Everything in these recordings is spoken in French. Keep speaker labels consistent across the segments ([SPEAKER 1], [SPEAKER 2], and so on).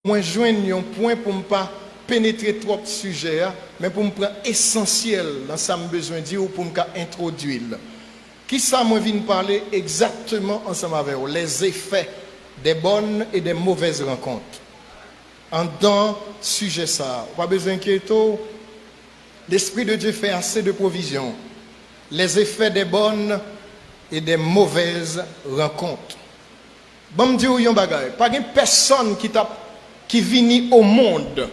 [SPEAKER 1] Moi, joindre un point pour ne pas pénétrer trop de sujets, mais pour me prendre essentiel dans ça me besoin de dire ou pour me introduire. Qui ça moi viens parler exactement ensemble avec vous, les effets des bonnes et des mauvaises rencontres. En dans sujet ça, pas besoin d'inquiéter. L'Esprit de Dieu fait assez de provisions. Les effets des bonnes et des mauvaises rencontres. Bon me dire yon bagay, pas une personne qui vient au monde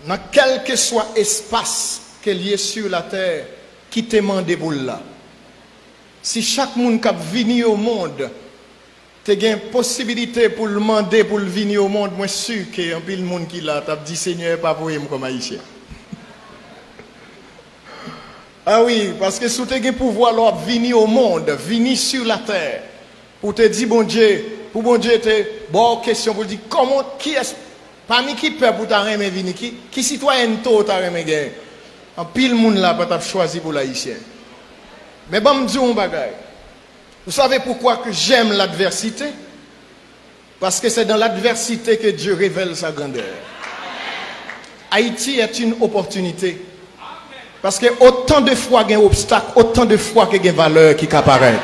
[SPEAKER 1] dans quel que soit espace qu'elle est sur la terre qui te demande pour là. Si chaque monde qui vient au monde te gagne possibilité pour le demander pour venir au monde, moi sûr que un pile monde qui là t'a dit Seigneur pas pour moi comme haïtien. Ah oui, parce que si tu as le pouvoir de venir au monde, venir sur la terre, pour te dire, bon Dieu, pour bon Dieu, te bonne question pour dire, comment, qui est, parmi qui peut pour t'arrêter venir, qui citoyen tôt t'arrêter gagner, en pile monde là, pour t'avoir choisi pour l'haïtien. Mais bon, me dis un bagage. Vous savez pourquoi que j'aime l'adversité? Parce que c'est dans l'adversité que Dieu révèle sa grandeur. Haïti est une opportunité. Parce que autant de fois qu'il y a un obstacle, autant de fois qu'il y a une valeur qui apparaît.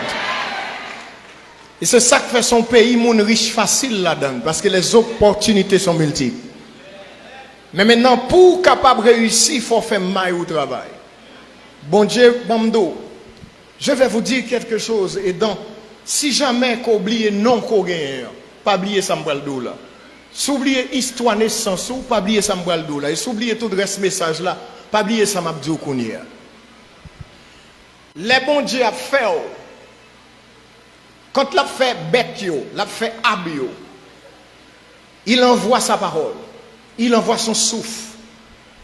[SPEAKER 1] Et c'est ça qui fait son pays mon riche facile là-dedans. Parce que les opportunités sont multiples. Mais maintenant, pour capable réussir, il faut faire maille au travail. Bon Dieu, Bamdo, je vais vous dire quelque chose. Et donc, si jamais qu'on oublie non qu'on gagne, pas oublier ça m'baldou là. S'oublier histoire naissance ou pas oublier ça m'baldou là. Et s'oublier tout le reste message là. Pas oublier ça m'a dit au Kounia. Les bons dieux a fait, quand l'a fait bête, l'a fait abio, il envoie sa parole, il envoie son souffle.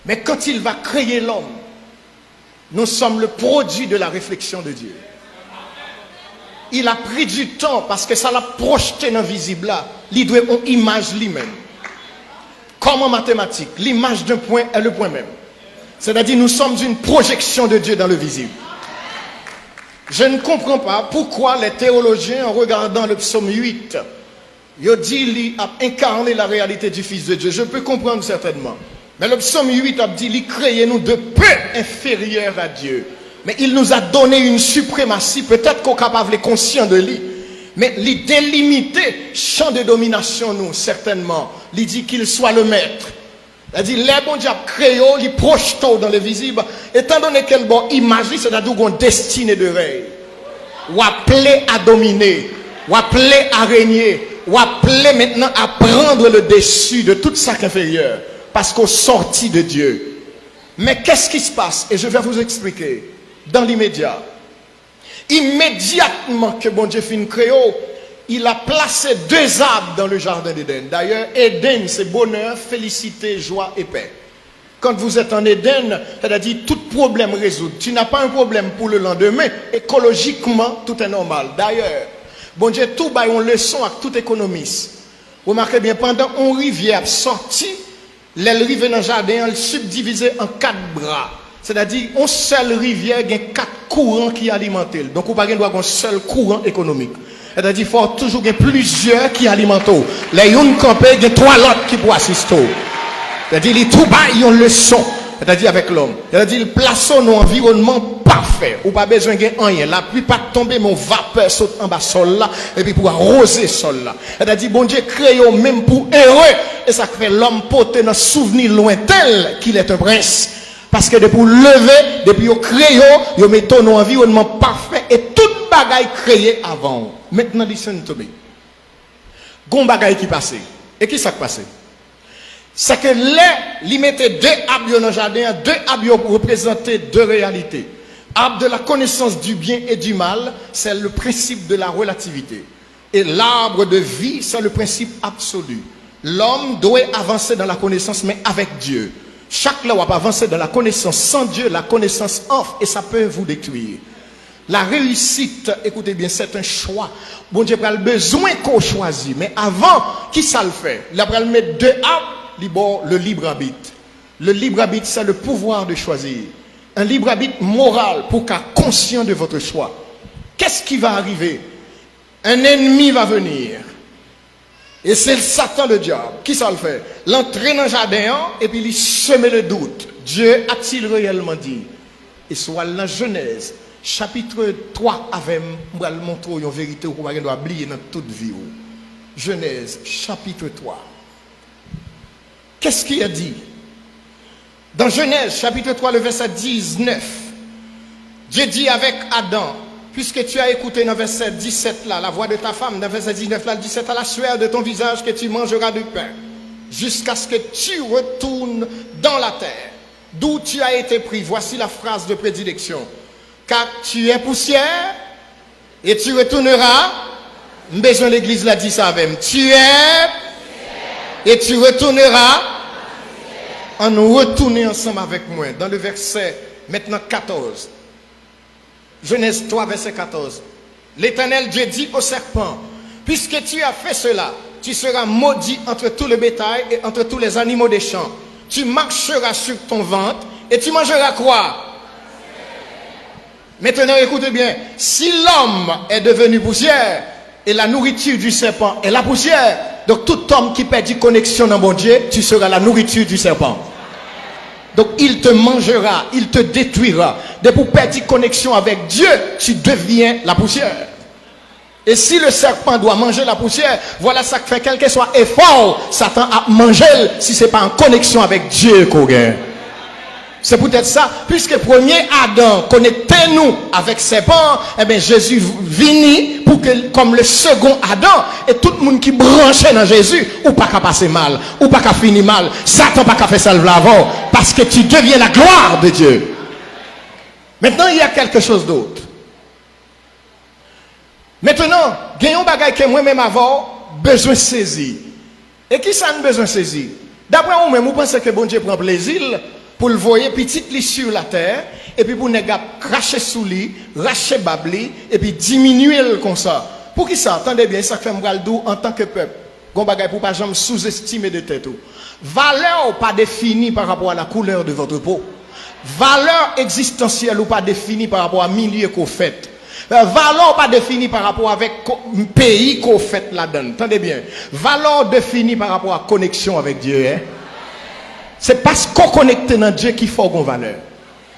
[SPEAKER 1] Mais quand il va créer l'homme, nous sommes le produit de la réflexion de Dieu. Il a pris du temps parce que ça l'a projeté dans le visible là. Il doit une image lui-même. Comme en mathématiques, l'image d'un point est le point même. C'est-à-dire nous sommes une projection de Dieu dans le visible. Je ne comprends pas pourquoi les théologiens, en regardant le psaume 8, ils disent qu'il a incarné la réalité du Fils de Dieu. Je peux comprendre certainement. Mais le psaume 8 a dit qu'il créait nous de peu inférieurs à Dieu. Mais il nous a donné une suprématie. Peut-être qu'on est capable d'être conscient de lui. Mais il délimité champ de domination, nous, certainement. Il dit qu'il soit le maître. Il dit, les bons diables créaux, les projetent dans le visible, étant donné qu'elle bon image, c'est-à-dire qu'on destinée de règne. Ou appelé à dominer, ou appelé à régner, ou appelé maintenant à prendre le dessus de toute sac inférieur, parce qu'on sortit de Dieu. Mais qu'est-ce qui se passe? Et je vais vous expliquer, dans l'immédiat. Immédiatement que bon Dieu finit créaux, il a placé deux arbres dans le jardin d'Éden. D'ailleurs, Éden, c'est bonheur, félicité, joie et paix. Quand vous êtes en Éden, c'est-à-dire tout problème résout. Tu n'as pas un problème pour le lendemain. Écologiquement, tout est normal. D'ailleurs, bon Dieu, tout bail une leçon à tout économiste. Remarquez bien, pendant une rivière sortie, les rivières dans le jardin, elle subdivisée en 4 bras. C'est-à-dire, une seule rivière, il y a 4 courants qui alimentent. Donc, vous n'avez pas un seul courant économique. C'est-à-dire qu'il faut toujours plusieurs qui alimentent. Les uns campés, il y a 3 autres qui pour assister. C'est-à-dire les tout bas, ils ont le son. C'est-à-dire avec l'homme. C'est-à-dire qu'ils placent dans un environnement parfait. Ou pas besoin de rien. La pluie pas tomber, mon vapeur saute en bas sol là. Et puis pour arroser sol là. C'est-à-dire bon Dieu crée même pour heureux. Et ça fait l'homme porter dans souvenir lointain qu'il est un prince. Parce que depuis lever, depuis créé, ils mettent un environnement parfait. Et toute bagaille créée avant. Maintenant, listen to me. Gon bagaille qui passait. Et qui s'est passé? C'est que les mettaient 2 arbres dans le jardin, 2 arbres pour représenter 2 réalités. Arbre de la connaissance du bien et du mal, c'est le principe de la relativité. Et l'arbre de vie, c'est le principe absolu. L'homme doit avancer dans la connaissance, mais avec Dieu. Chaque là, on va avancer dans la connaissance sans Dieu, la connaissance offre, et ça peut vous détruire. La réussite, écoutez bien, c'est un choix. Bon Dieu a besoin qu'on choisisse. Mais avant, qui ça le fait? Il va mettre 2 arbres, le libre arbitre. Le libre arbitre, c'est le pouvoir de choisir. Un libre arbitre moral pour qu'à conscient de votre choix. Qu'est-ce qui va arriver? Un ennemi va venir. Et c'est le Satan, le diable. Qui ça le fait? L'entrer dans le jardin et puis il semer le doute. Dieu a-t-il réellement dit? Et soit dans Genèse, chapitre 3, avec moi, le montrer une vérité qu'on doit oublier dans toute vie. Genèse, chapitre 3. Qu'est-ce qu'il a dit? Dans Genèse, chapitre 3, le verset 19, Dieu dit avec Adam, puisque tu as écouté dans le verset 17 là, la voix de ta femme, dans le verset 19 là, 17 à la sueur de ton visage que tu mangeras du pain, jusqu'à ce que tu retournes dans la terre, d'où tu as été pris. Voici la phrase de prédilection. Car tu es poussière et tu retourneras. Besoin l'église l'a dit ça avec. Tu es et tu retourneras. En nous retourner ensemble avec moi. Dans le verset maintenant 14. Genèse 3, verset 14. L'Éternel Dieu dit au serpent, puisque tu as fait cela, tu seras maudit entre tout le bétail et entre tous les animaux des champs. Tu marcheras sur ton ventre et tu mangeras quoi? Maintenant, écoutez bien. Si l'homme est devenu poussière et la nourriture du serpent est la poussière, donc tout homme qui perd connexion dans mon Dieu, tu seras la nourriture du serpent. Donc il te mangera, il te détruira. Dès pour perdre connexion avec Dieu, tu deviens la poussière. Et si le serpent doit manger la poussière, voilà ça que fait quel que soit effort, Satan a mangé si ce n'est pas en connexion avec Dieu qu'on gagne. C'est peut-être ça, puisque premier Adam connectait nous avec serpent, eh bien Jésus vini pour que, comme le second Adam, et tout le monde qui branchait dans Jésus, ou pas qu'à passer mal, ou pas qu'à finir mal, Satan pas qu'à faire ça avant, parce que tu deviens la gloire de Dieu. Maintenant, il y a quelque chose d'autre. Maintenant, gagnons bagaille que moi-même avant, besoin de saisir. Et qui ça a besoin de saisir? D'après vous-même, vous pensez que bon Dieu prend plaisir pour le voir petit lit sur la terre, et puis pour ne pas cracher sous lui, racher babli, et puis diminuer le comme ça. Pour qui ça? Attendez bien, ça fait m'bral dou en tant que peuple. Gon bagay pour pas jamais sous-estimer de tête. Valeur pas définie par rapport à la couleur de votre peau. Valeur existentielle ou pas définie par rapport à milieu qu'on fait. Valeur pas définie par rapport avec pays qu'on fait là-dedans. Attendez bien. Valeur définie par rapport à connexion avec Dieu. Hein? C'est parce qu'on connecte dans Dieu qu'il faut qu'on valeur.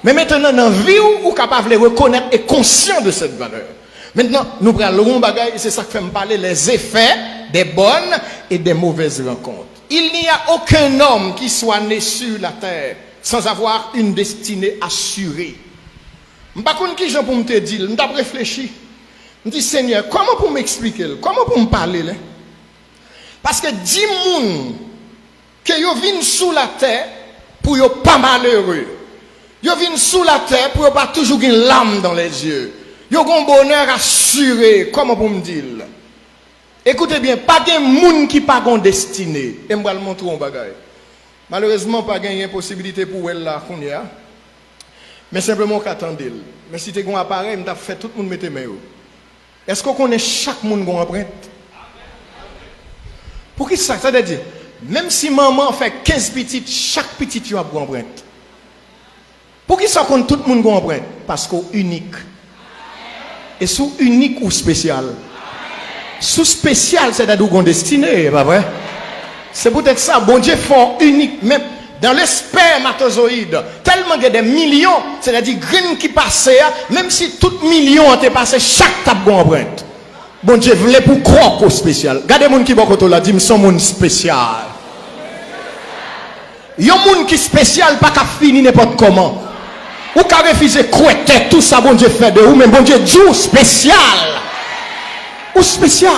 [SPEAKER 1] Mais maintenant, dans la vie, on est capable de reconnaître et conscient de cette valeur. Maintenant, nous prenons le bagage et c'est ça que fait me parler les effets des bonnes et des mauvaises rencontres. Il n'y a aucun homme qui soit né sur la terre sans avoir une destinée assurée. Je ne sais pas qui j'en pour me dire, je n'ai réfléchi. Je me dis, Seigneur, comment pour m'expliquer? Comment pour me parler? Parce que 10 personnes que yo viennent sous la terre pour yo pas malheureux. Yo viennent sous la terre pour yo pas toujours une larme dans les yeux. Yo un bonheur assuré, comment pour me dire? Écoutez bien, pas de monde qui pas gon destinée. Et me va le montrer un bagage. Malheureusement pas gagne possibilité pour elle là qu'on y a. Mais simplement qu'attendez. Mais si tu as un appareil, m't'a fait tout le monde mettre main. Est-ce qu'on connaît chaque monde gon empreinte? Pour qui ça veut dire? Même si maman fait 15 petites, chaque petite tu as une empreinte. Pour qui ça compte tout le monde a une empreinte? Parce qu'on est unique. Et sous unique ou spécial? Sous spécial, c'est-à-dire qu'on est destiné, pas vrai? C'est peut-être ça, bon Dieu fort unique. Même dans le spermatozoïde, tellement il y a des millions, c'est-à-dire graines qui passent, même si tout million ont passé, chaque tape une empreinte. Bon Dieu voulait pour croire au spécial. Regardez les gens qui sont là, disent sont monde spécial. Il y a des gens qui sont spécial, pas qu'à finir n'importe comment. Ou qu'à refuser croire tout ça, bon Dieu fait de vous, mais bon Dieu dit spécial. Ou spécial.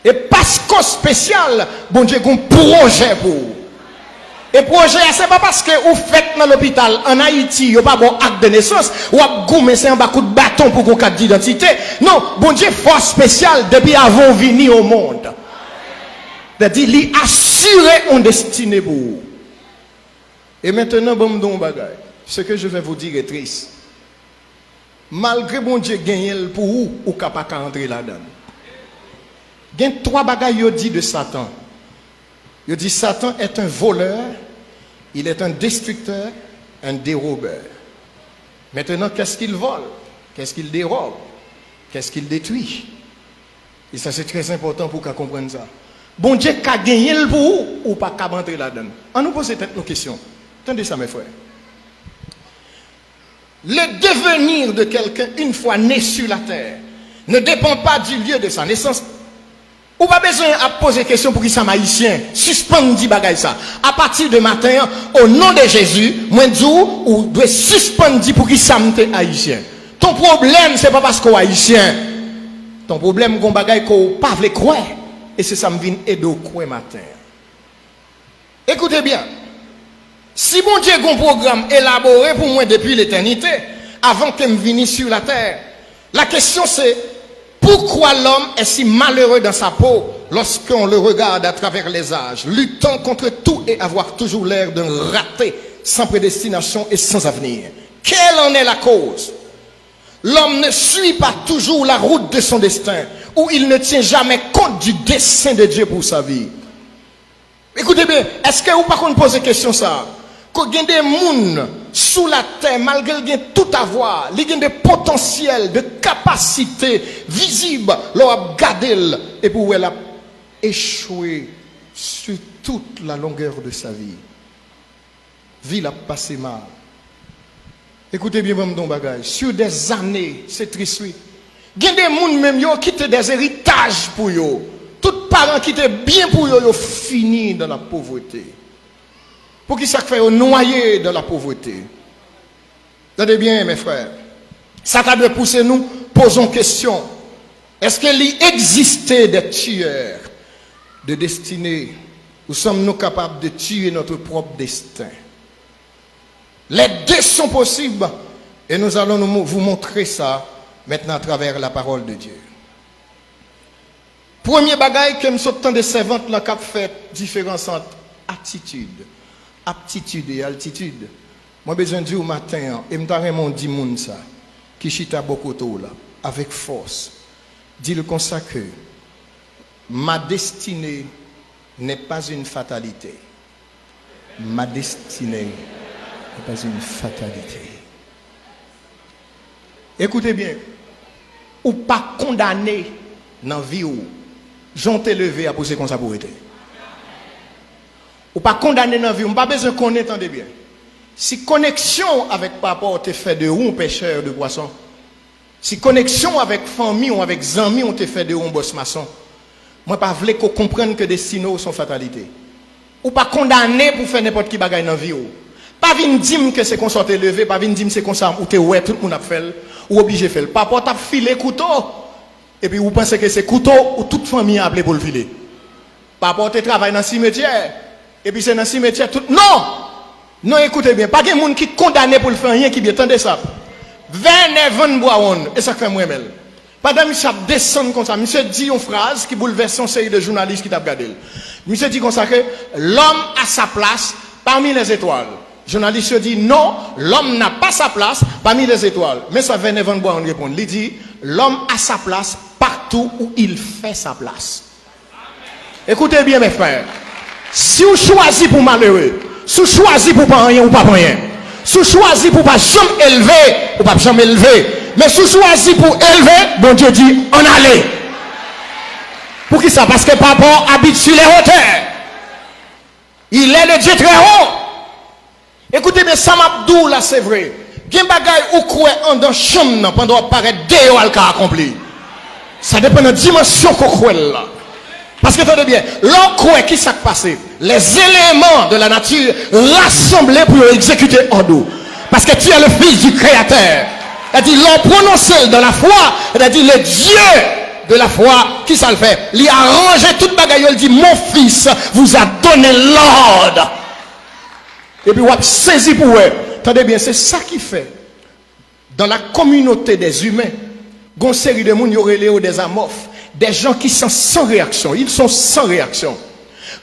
[SPEAKER 1] Et parce qu'on spécial, bon Dieu a un projet pour vous. Et projet, c'est pas parce que vous faites dans l'hôpital en Haïti, vous n'avez pas bon acte de naissance, ou avez gommé un coup de bâton pour qu'on carte d'identité. Non, bon Dieu, force spéciale depuis avant de venir au monde. C'est-à-dire, il assuré une destinée pour vous. Et maintenant, bon, me bagay. Ce que je vais vous dire est triste. Malgré bon Dieu gagné pour vous, ou capable d'entrer là-dedans. Il y a 3 bagailles dit de Satan. Il dit Satan est un voleur, il est un destructeur, un dérobeur. Maintenant, qu'est-ce qu'il vole? Qu'est-ce qu'il dérobe? Qu'est-ce qu'il détruit? Et ça c'est très important pour qu'on comprenne ça. Bon Dieu qu'a gagné le pour ou pas qu'à rentrer là-dedans. On nous pose peut-être nos questions. Attendez ça mes frères. Le devenir de quelqu'un une fois né sur la terre ne dépend pas du lieu de sa naissance. Ou pas besoin de poser question pour qui ça haïtien. Suspendre dit bagay ça. À partir de matin, au nom de Jésus, moi dis ou doit suspendre dit pour qui ça haïtien. Ton problème c'est pas parce qu'on haïtien. Ton problème qu'on bagay qu'on pas veut croire et c'est ça me vient aider au croire matin. Écoutez bien. Si mon Dieu a un programme élaboré pour moi depuis l'éternité, avant que je vienne sur la terre, la question c'est pourquoi l'homme est si malheureux dans sa peau lorsqu'on le regarde à travers les âges, luttant contre tout et avoir toujours l'air d'un raté, sans prédestination et sans avenir? Quelle en est la cause? L'homme ne suit pas toujours la route de son destin, ou il ne tient jamais compte du dessein de Dieu pour sa vie. Écoutez bien, est-ce que vous par contre posez question ça? Qu'il y a des gens sous la terre, malgré qu'il y a tout à voir, il y a des potentiels, de capacités visibles, l'on a gardé et pour elle a échoué sur toute la longueur de sa vie. Vie l'a passé mal. Écoutez bien, mon bagage. Sur des années, c'est triste. Il y a des gens même qui ont des héritages pour eux. Tous parents qui étaient bien pour eux, ils ont fini dans la pauvreté. Pour qui ça fait noyer dans la pauvreté? Tenez bien, mes frères. Ça t'a de pousser nous, posons question. Est-ce qu'il existait des tueurs de destinée ou sommes-nous capables de tuer notre propre destin? Les deux sont possibles et nous allons vous montrer ça maintenant à travers la parole de Dieu. Premier bagaille que nous sommes des servantes là qui fait différence entre attitude, aptitude et altitude. Moi besoin de dire au matin et me dit moun ça qui chita beaucoup là avec force. Dis-le comme ça que ma destinée n'est pas une fatalité. Ma destinée n'est pas une fatalité. Écoutez bien, ou pas condamné dans la vie où j'en t'ai levé à poser comme ça pour être. Ou pas condamné dans la vie, on n'a pas besoin qu'on entende bien. Si connexion avec papa te fait de ou pêcheur de poisson, si connexion avec famille ou avec amis on te fait de ou boss maçon, moi pas voulais qu'on comprenne que destino sont fatalité. Ou pas condamné pour faire n'importe qui bagaille dans la vie. Pas venir dire que c'est qu'on soit levé, pas venir dire que c'est qu'on ça ou te ouais tout le monde a fait ou obligé de faire. Papa t'a filé couteau et puis vous pensez que c'est couteau ou toute famille a appelé pour le filer. Papa te travaille dans le cimetière et puis c'est dans le cimetière tout. Non, écoutez bien, pas de monde qui condamné pour le faire rien qui bien tendez ça. 29 bois et ça fait moi même. Pendant monsieur descend comme ça, monsieur dit une phrase qui bouleverse son série de journalistes qui t'a regardé. Monsieur dit comme ça que l'homme a sa place parmi les étoiles. Journaliste dit non, l'homme n'a pas sa place parmi les étoiles. Mais ça 29 bois on répond. Il dit l'homme a sa place partout où il fait sa place. Écoutez bien mes frères. Si vous choisissez pour malheureux, si vous choisissez pour pas rien ou pas rien, si vous choisissez pour pas jamais élever ou pas jamais élever, mais si vous choisissez pour élever, bon Dieu dit en allez. Pour qui ça? Parce que papa habite sur les hauteurs. Il est le Dieu très haut. Écoutez bien, ça m'abdou là c'est vrai. Gen bagay ou quoi en dans chambre pendant paraître déo al ka accompli. Ça dépend de la dimension qu'on croit là. Parce que attendez bien, l'on croit qui s'est passé, les éléments de la nature rassemblés pour exécuter en nous. Parce que tu es le fils du Créateur. C'est-à-dire l'on prononcé dans la foi, c'est-à-dire le Dieu de la foi, qui ça le fait? Il a arrangé toute bagaille, il dit mon fils vous a donné l'ordre. Et puis, on a saisi pour eux. Attendez bien, c'est ça qui fait. Dans la communauté des humains, il y a une série de gens qui ont des amorphes, des gens qui sont sans réaction. Ils sont sans réaction.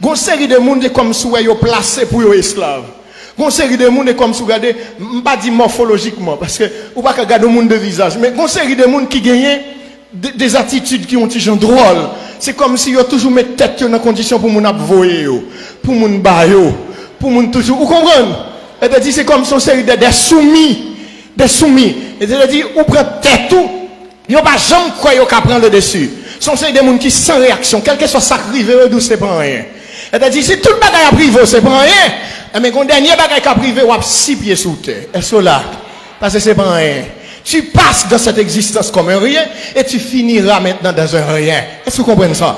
[SPEAKER 1] Il y a une série de gens qui comme si ils sont placés pour les esclaves. Il y a une série de gens qui comme si vous regardez, je ne vais pas dire morphologiquement, parce que vous ne pouvez pas regarder le monde de visage, mais il y a une série de gens qui gagnent des attitudes qui ont des gens drôles. C'est comme si ils ont toujours mis tête dans condition pour nous voyer, pour nous bailler. Pour moun toujours, vous comprenez? C'est-à-dire c'est comme son série des soumis, Et c'est-à-dire ou prend tête tout, yo pas jamais quoi yo ka prendre le dessus. sont des gens qui sans réaction, quel que soit ça privé, d'où c'est pas rien. C'est-à-dire, si tout le bagage à privé, c'est pas rien, mais quand dernier bagage à privé, on a 6 pieds sous terre. Et cela, parce que c'est pas rien. Tu passes dans cette existence comme un rien, et tu finiras maintenant dans un rien. Est-ce que vous comprenez ça?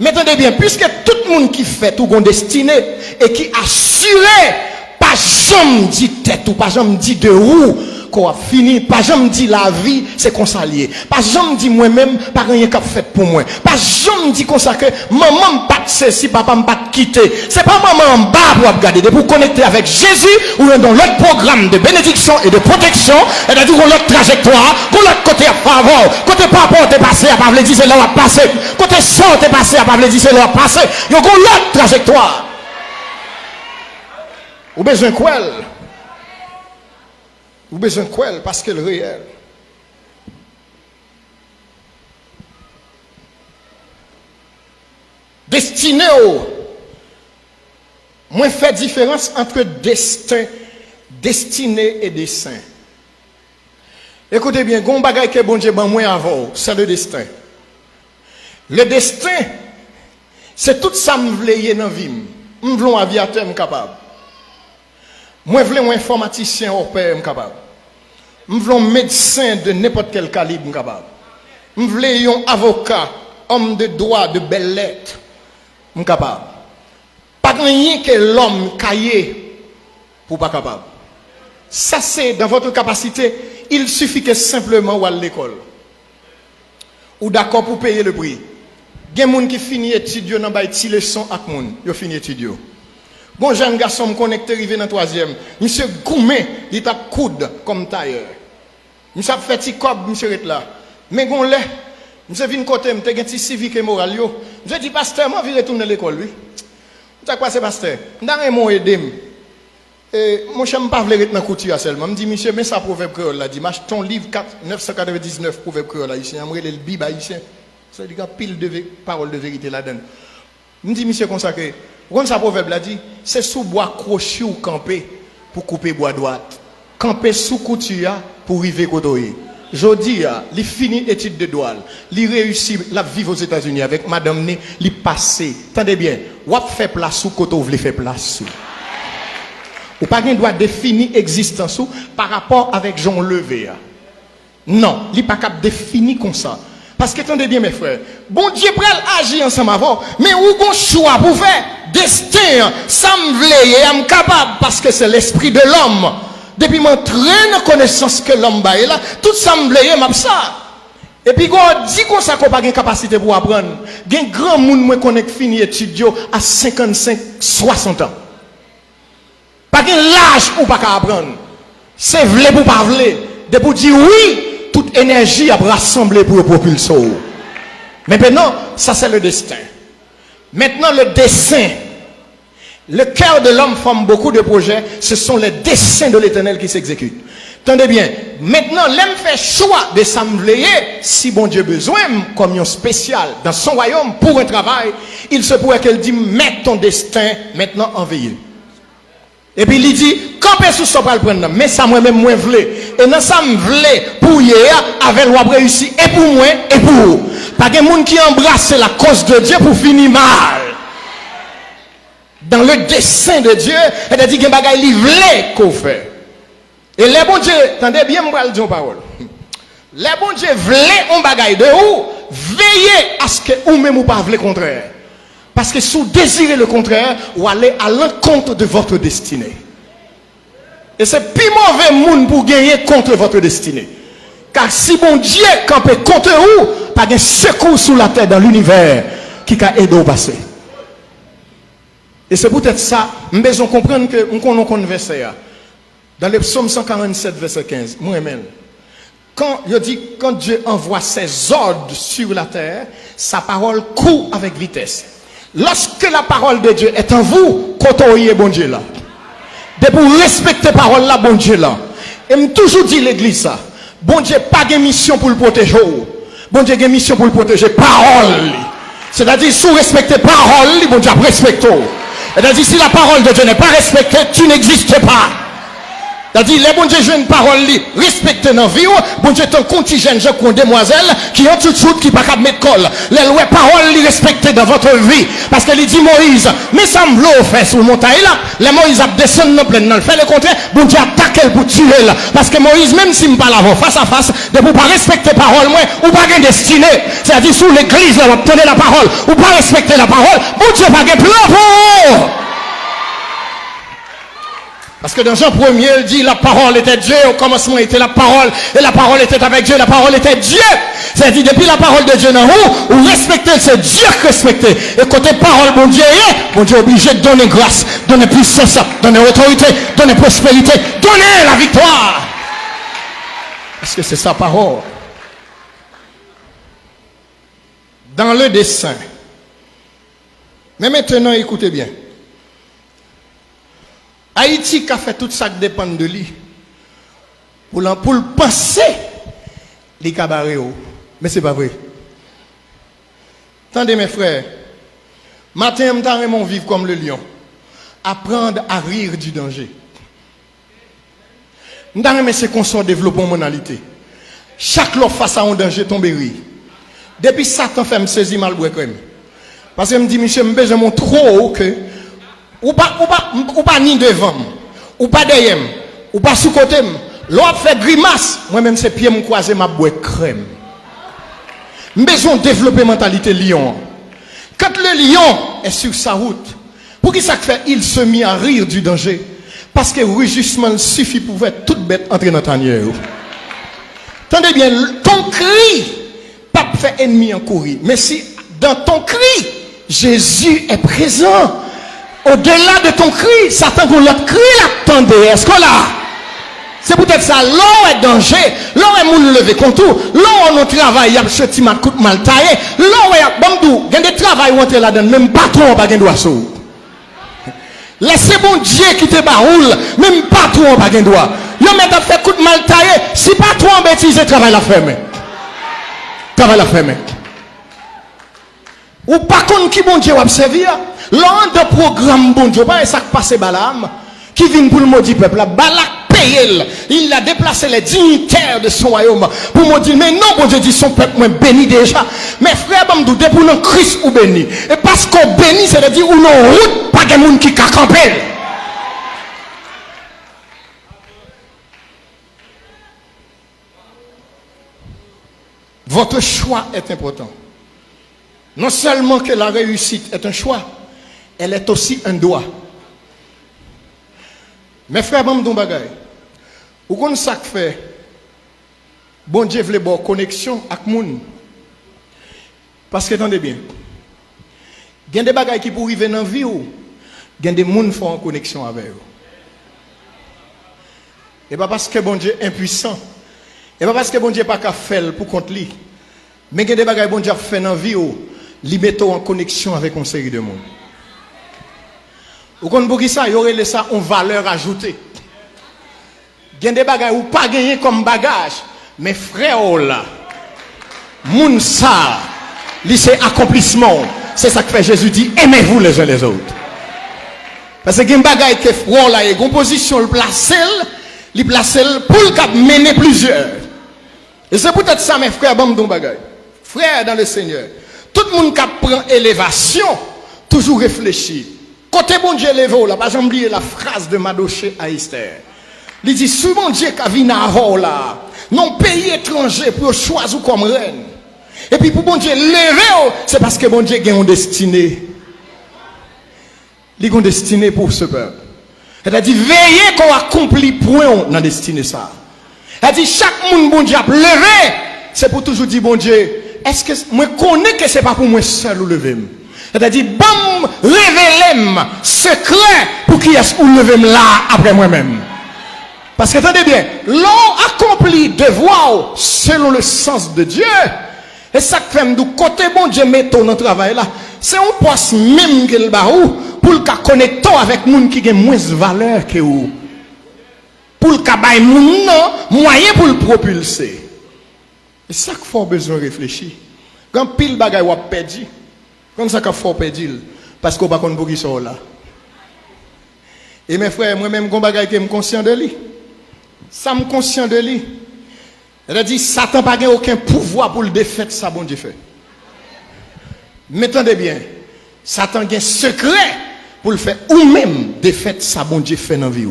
[SPEAKER 1] Mais attendez bien, puisque tout le monde qui fait tout son destinée, et qui assuré, pas jamais dit tête ou pas jamais dit de roue, qu'on a fini, pas jamais dit la vie, c'est qu'on s'allie. Pas jamais dit moi-même, pas rien qu'a fait pour moi. Pas jamais dit comme ça que maman pas ceci, papa m'a pas quitté. C'est pas maman en bas pour regarder, de pour connecter avec Jésus, ou dans l'autre programme de bénédiction et de protection, c'est-à-dire qu'on l'autre trajectoire, qu'on l'autre côté à faveur, côté papa t'es passé, à pas le dire c'est là où passé, côté soeur t'es passé, à pas le dire c'est là où passé, il y a l'autre trajectoire. Ou besoin quoi? Ou besoin de quoi? Parce que le réel. Destiné au. Moi, fait différence entre destin, destiné et destin. Écoutez bien, gon bagay que bon Dieu ban moi avant, c'est le destin. Le destin, c'est tout ça me vle dans vie. Me vle un aviateur capable. Moi, je veux un informaticien au père capable. Je veux un médecin de n'importe quel calibre capable. Je veux un avocat, homme de droit, de belles lettres capable. Pas rien que l'homme caillé pour pas capable. Ça c'est dans votre capacité. Il suffit que simplement ou à l'école. Ou d'accord pour payer le prix. Il y a des gens qui finissent étudier dans des petits leçons avec moun. Ils finissent étudier. Bon jeune garçon me connecté arrivé dans le 3e. Monsieur Goumé, il t'a coude comme tailleur. Monsieur a fait petit cob, monsieur est là. Mais gon lè, monsieur vient côté, m'te gen ti civique et moral yo. Monsieur dit pasteur, moi vais retourner à l'école lui. Ça quoi c'est pasteur? N'arrête mon aider. Et mon chien pas vle dans couture seulement. Me dit monsieur, mais ça proverbe créole là, dit mach ton livre 999 proverbe créole là ici, amré le Bible haïtien. Ça dit pile de paroles de vérité là-dedans. Me dit monsieur consacré. Quand ça proverbe l'a dit, c'est sous bois crochet ou camper pour couper bois droite. Camper sous couture pour river côtoyer. Jodi il finit étude de douane, il réussit la vivre aux États-Unis avec madame Né, il passé. Attendez bien, ou fait place sous côté ou vle fait place sous. Ou pas doit définir existence par rapport avec Jean Levé. Non, il pas capable définir comme ça. Parce que attendez bien mes frères, bon Dieu pral agir ensemble avant, mais où gon choix pour faire destin, ça me vle et capable parce que c'est l'esprit de l'homme. Depuis m'entraîne connaissance que l'homme ba là, tout ça me vle m'a ça. Et puis on dit qu'on ça qu'on pas de capacité pour apprendre. Gen grand monde moi connaît fini étude à 55 60 ans. Pas de l'âge ou pas qu'à apprendre. C'est vle pour pas vle. De pour dire oui, toute énergie a rassemblé pour propulser. Mais maintenant, ça c'est le destin. Maintenant le dessein. Le cœur de l'homme forme beaucoup de projets. Ce sont les desseins de l'Éternel qui s'exécutent. Attendez bien. Maintenant, l'homme fait choix de s'envleyer. Si bon Dieu besoin, comme un spécial dans son royaume pour un travail, il se pourrait qu'elle dise, mets ton destin maintenant en veille. Et puis il dit, campez sous ce pas le prendre, mais ça moi-même moi vle. Et dans ça me vle pour hier, avec loi réussi et pour moi et pour vous. Pas de monde qui embrasse la cause de Dieu pour finir mal. Dans le dessein de Dieu, il a dit qu'il y a des bagages livrés qu'on fait. Et les bons Dieu, attendez bien, je vais dire une parole. Les bons Dieu veulent un bagage de où, veillez à ce que vous-même ou pas le contraire. Parce que si vous désirez le contraire, vous allez à l'encontre de votre destinée. Et c'est plus mauvais monde pour gagner contre votre destinée. Car si bon Dieu campé contre vous, pas de secours sous la terre dans l'univers qui a aidé au passé. Et c'est peut-être ça, nous devons comprendre que nous connaissons le verset. Dans le psaume 147, verset 15, moi-même, quand Dieu envoie ses ordres sur la terre, sa parole court avec vitesse. Lorsque la parole de Dieu est en vous, côtoyez bon Dieu là. De pour respecter la parole là, bon Dieu là. Et me toujours dit l'église ça. Bon Dieu pas de mission pour le protéger. Bon Dieu a une mission pour le protéger. Parole. C'est-à-dire, si vous respectez parole, bon Dieu respecte. C'est-à-dire, si la parole de Dieu n'est pas respectée, tu n'existes pas. C'est-à-dire, les bon Dieu jeunes paroles, respectez dans la vie, bon Dieu est un contingent, je connais demoiselles, qui ont tout de suite, qui ne pas mettre colle. Les lois paroles, les respectez dans votre vie. Parce que il dit Moïse, mais ça me l'a fait sur le montagne là, les Moïse a descendu dans le plein, fait le contraire, bon Dieu attaque elle pour tuer là. Parce que Moïse, même s'il me parle avant, face à face, de ne pas respecter parole, moi, ou pas de destinée. C'est-à-dire, sous l'église, là, vous tenez la parole, ou pas respecter la parole, bon Dieu pas de plan pour. Parce que dans Jean 1er, il dit la parole était Dieu, au commencement était la parole, et la parole était avec Dieu, la parole était Dieu. C'est-à-dire, depuis la parole de Dieu dans vous respectez, c'est Dieu qui respecte. Et côté parole, bon Dieu est obligé de donner grâce, donner puissance, donner autorité, donner prospérité, donner la victoire. Parce que c'est sa parole. Dans le dessein. Mais maintenant, écoutez bien. Haïti qui a fait tout ça qui dépend de lui. Pour le penser, les cabarets. Mais ce n'est pas vrai. Attendez mes frères. Matin, je vais vivre comme le lion. Apprendre à rire du danger. Je vais qu'on soit développer une monalité. Chaque lot face à un danger tombe rire. Depuis Satan fait me saisir mal parce que je me dis, monsieur, je me trop haut que ou pas ni devant, ou pas derrière, ou pas sous côté, l'autre fait grimace, moi-même c'est pied me croiser ma boîte crème. Besoin de développer mentalité lion. Quand le lion est sur sa route, pour qui ça fait, il se mit à rire du danger, parce que le rugissement suffit pour faire toute bête entrer dans ta tanière. Attendez bien, ton cri, pas fait ennemi en courir, mais si dans ton cri, Jésus est présent. Au-delà de ton cri, Satan pour l'autre cri l'attendait. Est-ce que là? C'est peut-être ça. L'eau est danger. L'eau est moun levé contre tout. L'eau on travail, il y a ce petit coup de mal taillé. L'eau est bon il y a des travail où on là-dedans. Même patron pas gain droit sous. Laissez bon Dieu qui te baroule. Même patron pas gain droit. Yo met à faire coup de mal taillé. Si patron bêtise, travail la ferme. Travail la ferme. Ou pas contre qui bon Dieu va servir. L'un de programme bon Dieu, pas ça qui passe Balaam, qui vient pour le maudit peuple. Balak paye, il a déplacé les dignitaires de son royaume pour me dire, mais non, bon Dieu dit son peuple moi béni déjà. Mais frère, je me dis, pour nous, Christ ou béni. Et parce qu'on bénit, c'est-à-dire, ou non, route, pas de monde qui a campé. Votre choix est important. Non seulement que la réussite est un choix, elle est aussi un droit. Mes frères, je vais bagay. Ou qu'on ça fait, bon Dieu veut bonne connexion avec moun. Parce que attendez bien, il y a des bagages qui pour arriver dans la vie, il y a des gens qui font en connexion avec eux. Et pas parce que bon Dieu est impuissant, et pas parce que bon Dieu n'est pas qu'à faire pour contre lui, mais il y a des bagages que bon Dieu fait dans la vie, li mettons en connexion avec une série de monde. Ou qu'on pour ça, il y aurait ça en valeur ajoutée. Il y a des bagages ou pas gagner comme bagage, mais frère là, moun ça, c'est accomplissement. C'est ça que fait Jésus dit, aimez-vous les uns les autres. Parce que il y a des bagages que frère là, il y a une position le placer pour le mener plusieurs. Et c'est peut-être ça mes frères, bon bagage. Frère dans le Seigneur. Tout le monde qui prend élévation, toujours réfléchit. Côté bon Dieu élevé, là, pas oublier la phrase de Madoché à Esther. Il dit, si bon Dieu qui a vu là, non pays étranger pour choisir comme reine. Et puis pour bon Dieu lever, c'est parce que bon Dieu a une destinée. Il a une destinée pour ce peuple. C'est-à-dire, veillez qu'on accomplit point dans la destinée ça. C'est-à-dire, chaque monde bon Dieu a levé, c'est pour toujours dire bon Dieu, est-ce que moi connais que c'est pas pour moi seul ou lever? C'est-à-dire, bon, révélez-moi secret pour qui est-ce ou lever là après moi-même. Parce que attendez bien, l'on accomplit devoir selon le sens de Dieu. Et ça fait du côté bon Dieu met ton travail là, c'est un poste même qu'il barou pour le connecter avec moun qui a moins de valeur que vous. Pour le cabay moun non, moyen pour le propulser. Et ça qu'il faut besoin de réfléchir. Quand pile bagay ou perdu, comme ça qu'il faut perdre parce qu'on pas qu'on qui sont là. Et mes frères, moi-même, quand bagay que me conscient de lui. Ça me conscient de lui. Elle a dit, Satan n'a pas aucun pouvoir pour le défaire, ça bon Dieu fait. Mais attendez bien, Satan a un secret pour le faire ou même défaire, ça bon Dieu fait dans la vie.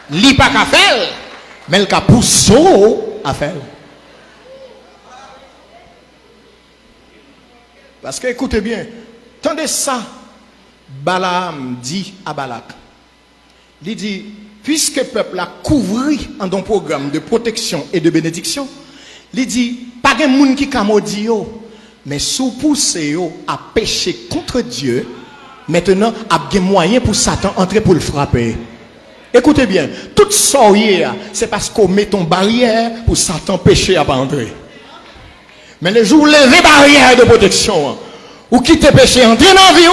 [SPEAKER 1] Li pas qu'à faire, mais il a poussé à faire. Parce que écoutez bien, tendez ça, Balaam dit à Balak. Il dit, puisque le peuple a couvert en un programme de protection et de bénédiction, il dit, pas de monde qui a maudit, mais sous poussé à pécher contre Dieu, maintenant, il y a des moyens pour Satan entrer pour le frapper. Écoutez bien, toute soirée, c'est parce qu'on met une barrière pour Satan pécher à pas entrer. Mais les jours lever barrière de protection, ou quitter péché, entrer dans la vie,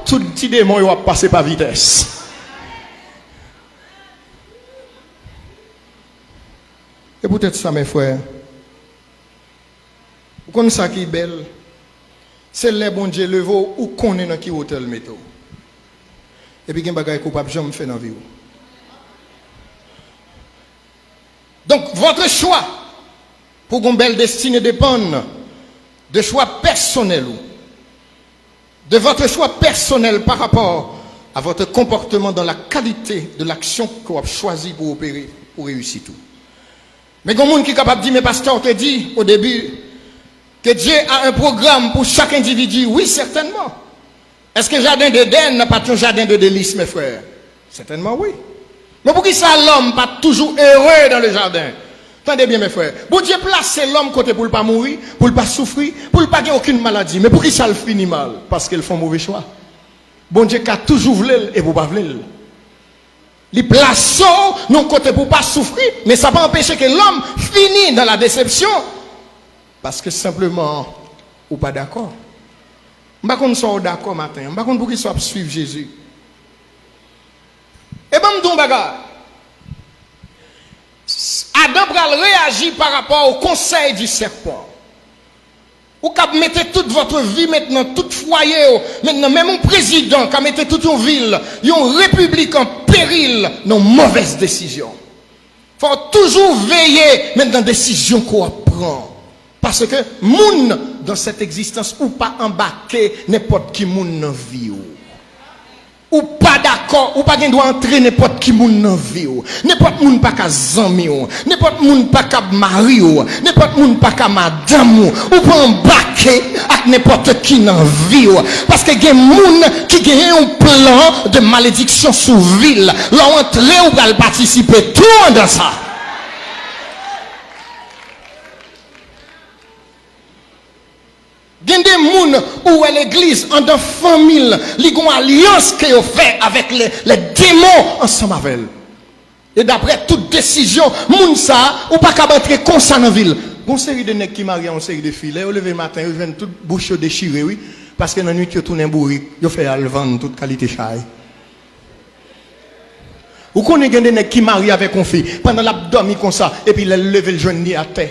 [SPEAKER 1] tout petit démon va passer par vitesse. Et peut-être ça, mes frères, vous connaissez ça qui est belle, c'est les bon Dieu levé ou qu'on est dans qui hôtel métaux. Et puis, il y a des bagages coupables, je me fais dans la vie. Donc, votre choix pour une belle destinée dépend de choix personnels, de votre choix personnel par rapport à votre comportement dans la qualité de l'action que vous avez choisi pour opérer, pour réussir tout. Mais il y a des gens qui sont capables de dire, mais pasteur, te dit au début que Dieu a un programme pour chaque individu. Oui, certainement. Est-ce que le jardin d'Éden n'a pas un jardin de délices, mes frères? Certainement oui. Mais pour qui ça l'homme pas toujours heureux dans le jardin? Attendez bien mes frères. Bon Dieu place l'homme côté pour ne pas mourir, pour ne pas souffrir, pour ne pas avoir aucune maladie. Mais pour qui ça le finit mal? Parce qu'ils font mauvais choix. Bon Dieu a toujours voulu et pour pas voulu. Il place non côté pour ne pas souffrir, mais ça va empêcher que l'homme finisse dans la déception. Parce que simplement, ou pas d'accord. Je ne sais pas si on est d'accord matin. Je ne sais pas pour qui soit suivre Jésus. Et bien, je dis Adam pral réagir par rapport au conseil du serpent. Ou qu'à mettre toute votre vie maintenant, tout foyer, maintenant même un président qui a mettre toute une ville, une république en péril, dans mauvaise décision. Il faut toujours veiller maintenant aux décisions qu'on prend. Parce que moun dans cette existence ou pas embarquer n'importe qui moun dans vie. Ou pas d'accord, ou pas doit entrer n'importe qui moun dans vie. N'importe moun pas ka zami ou, n'importe moun pas ka mari ou, n'importe moun pas ka madame ou pas embarquer avec n'importe qui dans vie. Parce que gen moun qui gen un plan de malédiction sous ville, l'entrer ou va participer tout dans ça. Il y a des gens où l'église, en dans famille, ils ont une alliance qu'ils ont fait avec les démons ensemble avec elle. Et d'après toute décision, moun ça, ou pas qu'à entrer comme ça dans la ville. Bon série de nègres qui marient en série de filles, au lever matin, ils viennent toute bouche déchirée, oui, parce que dans la nuit, ils tournent bourrique, ils font à vendre toute qualité chai. Ou qu'on ait des nègres qui marient avec une fille, pendant l'abdomen comme ça, et puis ils lèvent le genou à terre.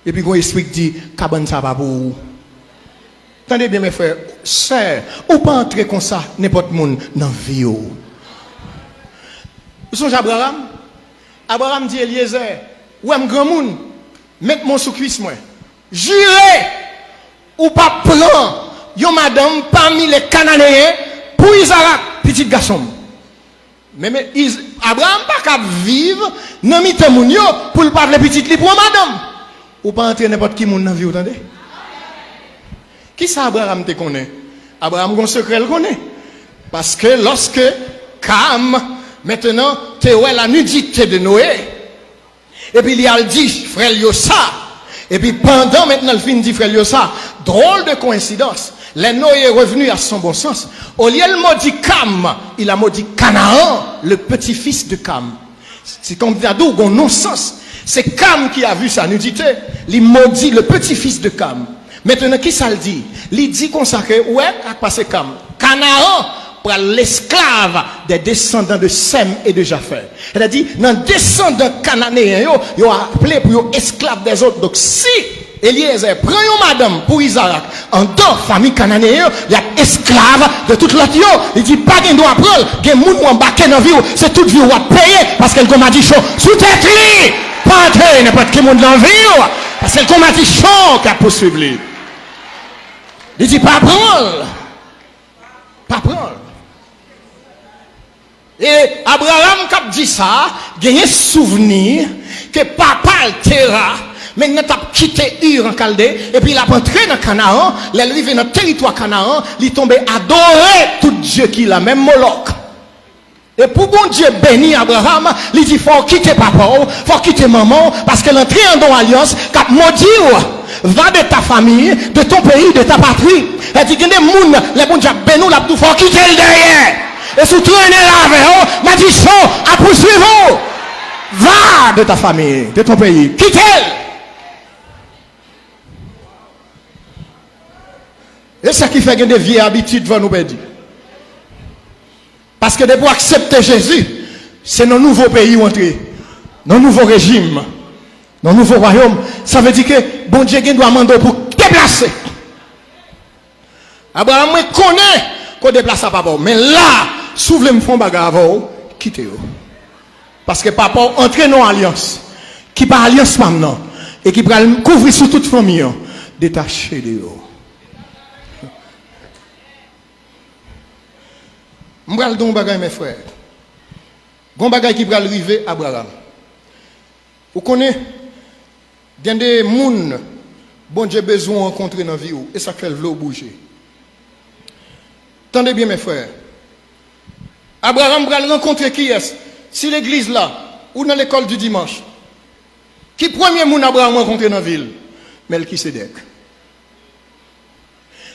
[SPEAKER 1] Et puis, quand esprit dit, cabane ça va pour vous. Attendez bien mes frères, sœurs, ou pas entrer comme ça, n'importe monde dans la vie. Vous songez Abraham? Abraham dit Eliezer, ou un grand monde, mettez mon sous cuisse moi. Jurez, ou pas prendre, yon madame parmi les Cananéens, pour Isaac, petit garçon. Mais Abraham pas qu'à vivre, non mite moun yo, pour le parler petit li pour madame. Ou pas entrer n'importe qui monde dans la vie, vous entendez? Qui ça Abraham te connaît? Abraham a un secret le connaît. Parce que lorsque Cam, maintenant, te ouais la nudité de Noé, et puis il a dit, frère Yosa, et puis pendant maintenant le fin dit frère Yosa, drôle de coïncidence, les Noé est revenu à son bon sens. Au lieu de maudit Cam, il a maudit Canaan, le petit-fils de Cam. C'est comme d'adou, un non-sens. C'est Cam qui a vu sa nudité, il maudit le petit-fils de Cam. Maintenant, qui ça le dit? Il dit qu'on s'est ouais, à passer comme Canaan pour l'esclave des descendants de Sem et de Japheth. Elle a dit, dans les descendants cananéens, ils ont appelé pour esclaves des autres. Donc, si Eliezer prend une madame pour Isaac en deux familles cananéennes, il y a esclave de toute l'autre. Il dit pas qu'il doit prendre, il y a des gens qui ont embarqué dans la vie, c'est toute vie qui va payer parce qu'elle m'a dit chaud. Sous tête li, pas entrer n'importe quel monde dans la vie, parce qu'elle m'a dit chaud qu'elle poursuivre. Il dit pas prendre. Pas prendre. Et Abraham qui dit ça, il y a un souvenir que papa le terra. Maintenant, tu as quitté Ur en Chaldée, et puis il a entré dans Canaan, il est arrivé dans le territoire Canaan, il est tombé adorer tout Dieu qui l'a, même Moloch. Et pour bon Dieu béni Abraham, il dit, faut quitter papa, faut quitter maman, parce qu'elle entre en don alliance, cap maudit, va de ta famille, de ton pays, de ta patrie. Elle dit, il y a des gens, les bon Dieu béni, la tout, faut quitter le derrière. Et si tu es là avec m'a dit, chaud, à poursuivre, va de ta famille, de ton pays, quitte-le. Et ça qui fait que des vieilles habitudes vont nous perdre. Parce que pour accepter Jésus, c'est nos nouveaux pays où entrer, nos nouveaux régimes, nos nouveaux royaumes. Ça veut dire que bon Dieu doit demander pour déplacer. Abraham connaît qu'on déplace à papa. Mais là, si vous voulez me faire bagarre avant, quittez-vous. Parce que papa entre dans l'alliance, qui par alliance maintenant, et qui va couvrir sur toute famille, détaché de vous. Je vais vous dire mes frères. Il y a des choses qui vont arriver à Abraham. Vous connaissez, il y a des gens bon Dieu besoin de rencontrer dans la vie. Et ça fait le bouger. Attendez bien mes frères. Abraham va rencontrer qui est-ce? Si l'église là, ou dans l'école du dimanche. Qui premier monde Abraham rencontré dans la ville? Melchisedec.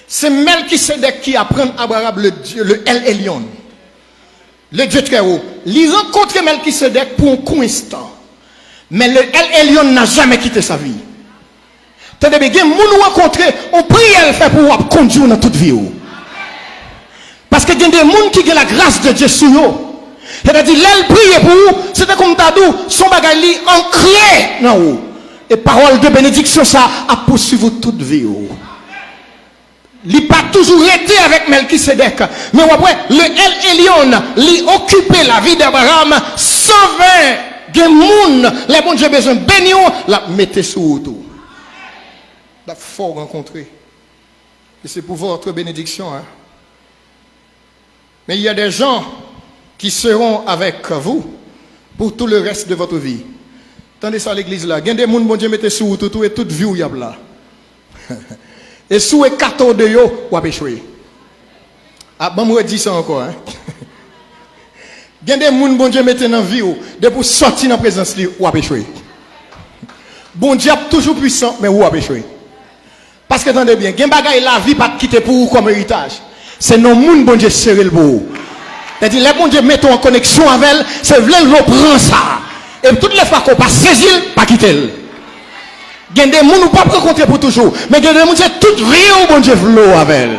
[SPEAKER 1] C'est Melchisedec qui apprend à Abraham le El Elyon. Le Dieu très haut. Il rencontre Melchisedec pour un instant. Mais le El Elyon n'a jamais quitté sa vie. Tenez bien, nous rencontrer, on prie elle fait pour conduire dans toute vie. Parce que il y a des gens qui ont la grâce de Dieu sur eux. C'est-à-dire, l'elle prie pour vous, c'était comme Tadou, son bagage ancré dans vous. Et parole de bénédiction, ça a poursuivi toute vie. Il n'a pas toujours été avec Melchisedec. Mais après, le El Elyon, il occupait la vie d'Abraham, 120 gens, les bons Dieu besoin de bénir, la mettez sous tout. Il faut rencontrer. Et c'est pour votre bénédiction. Hein? Mais il y a des gens qui seront avec vous pour tout le reste de votre vie. Attendez ça à l'église là. Il y a des gens, bon Dieu, mettez sous tout et toute vie où il y a là. Et sous les 14 de yo, ou a échoué. Ah, bon, moi, dis ça encore. Hein? Il y a des gens, bon Dieu, mettez dans la vie, de pour sortir dans la présence, ou a échoué. Bon Dieu, toujours puissant, mais ou a échoué. Parce que, attendez bien, il y a des gens, la vie pas quitter pour vous comme héritage. C'est nos gens, bon Dieu, serrer le beau. C'est-à-dire, les bon Dieu, mettons en connexion avec elle, c'est vrai, le prend ça. Et toutes les fois qu'on passe saisir, pas quitter elle. Il y a des gens qui ne pas rencontrer pour toujours. Mais il y a des gens qui sont toute vie où bon Dieu veut avec elle.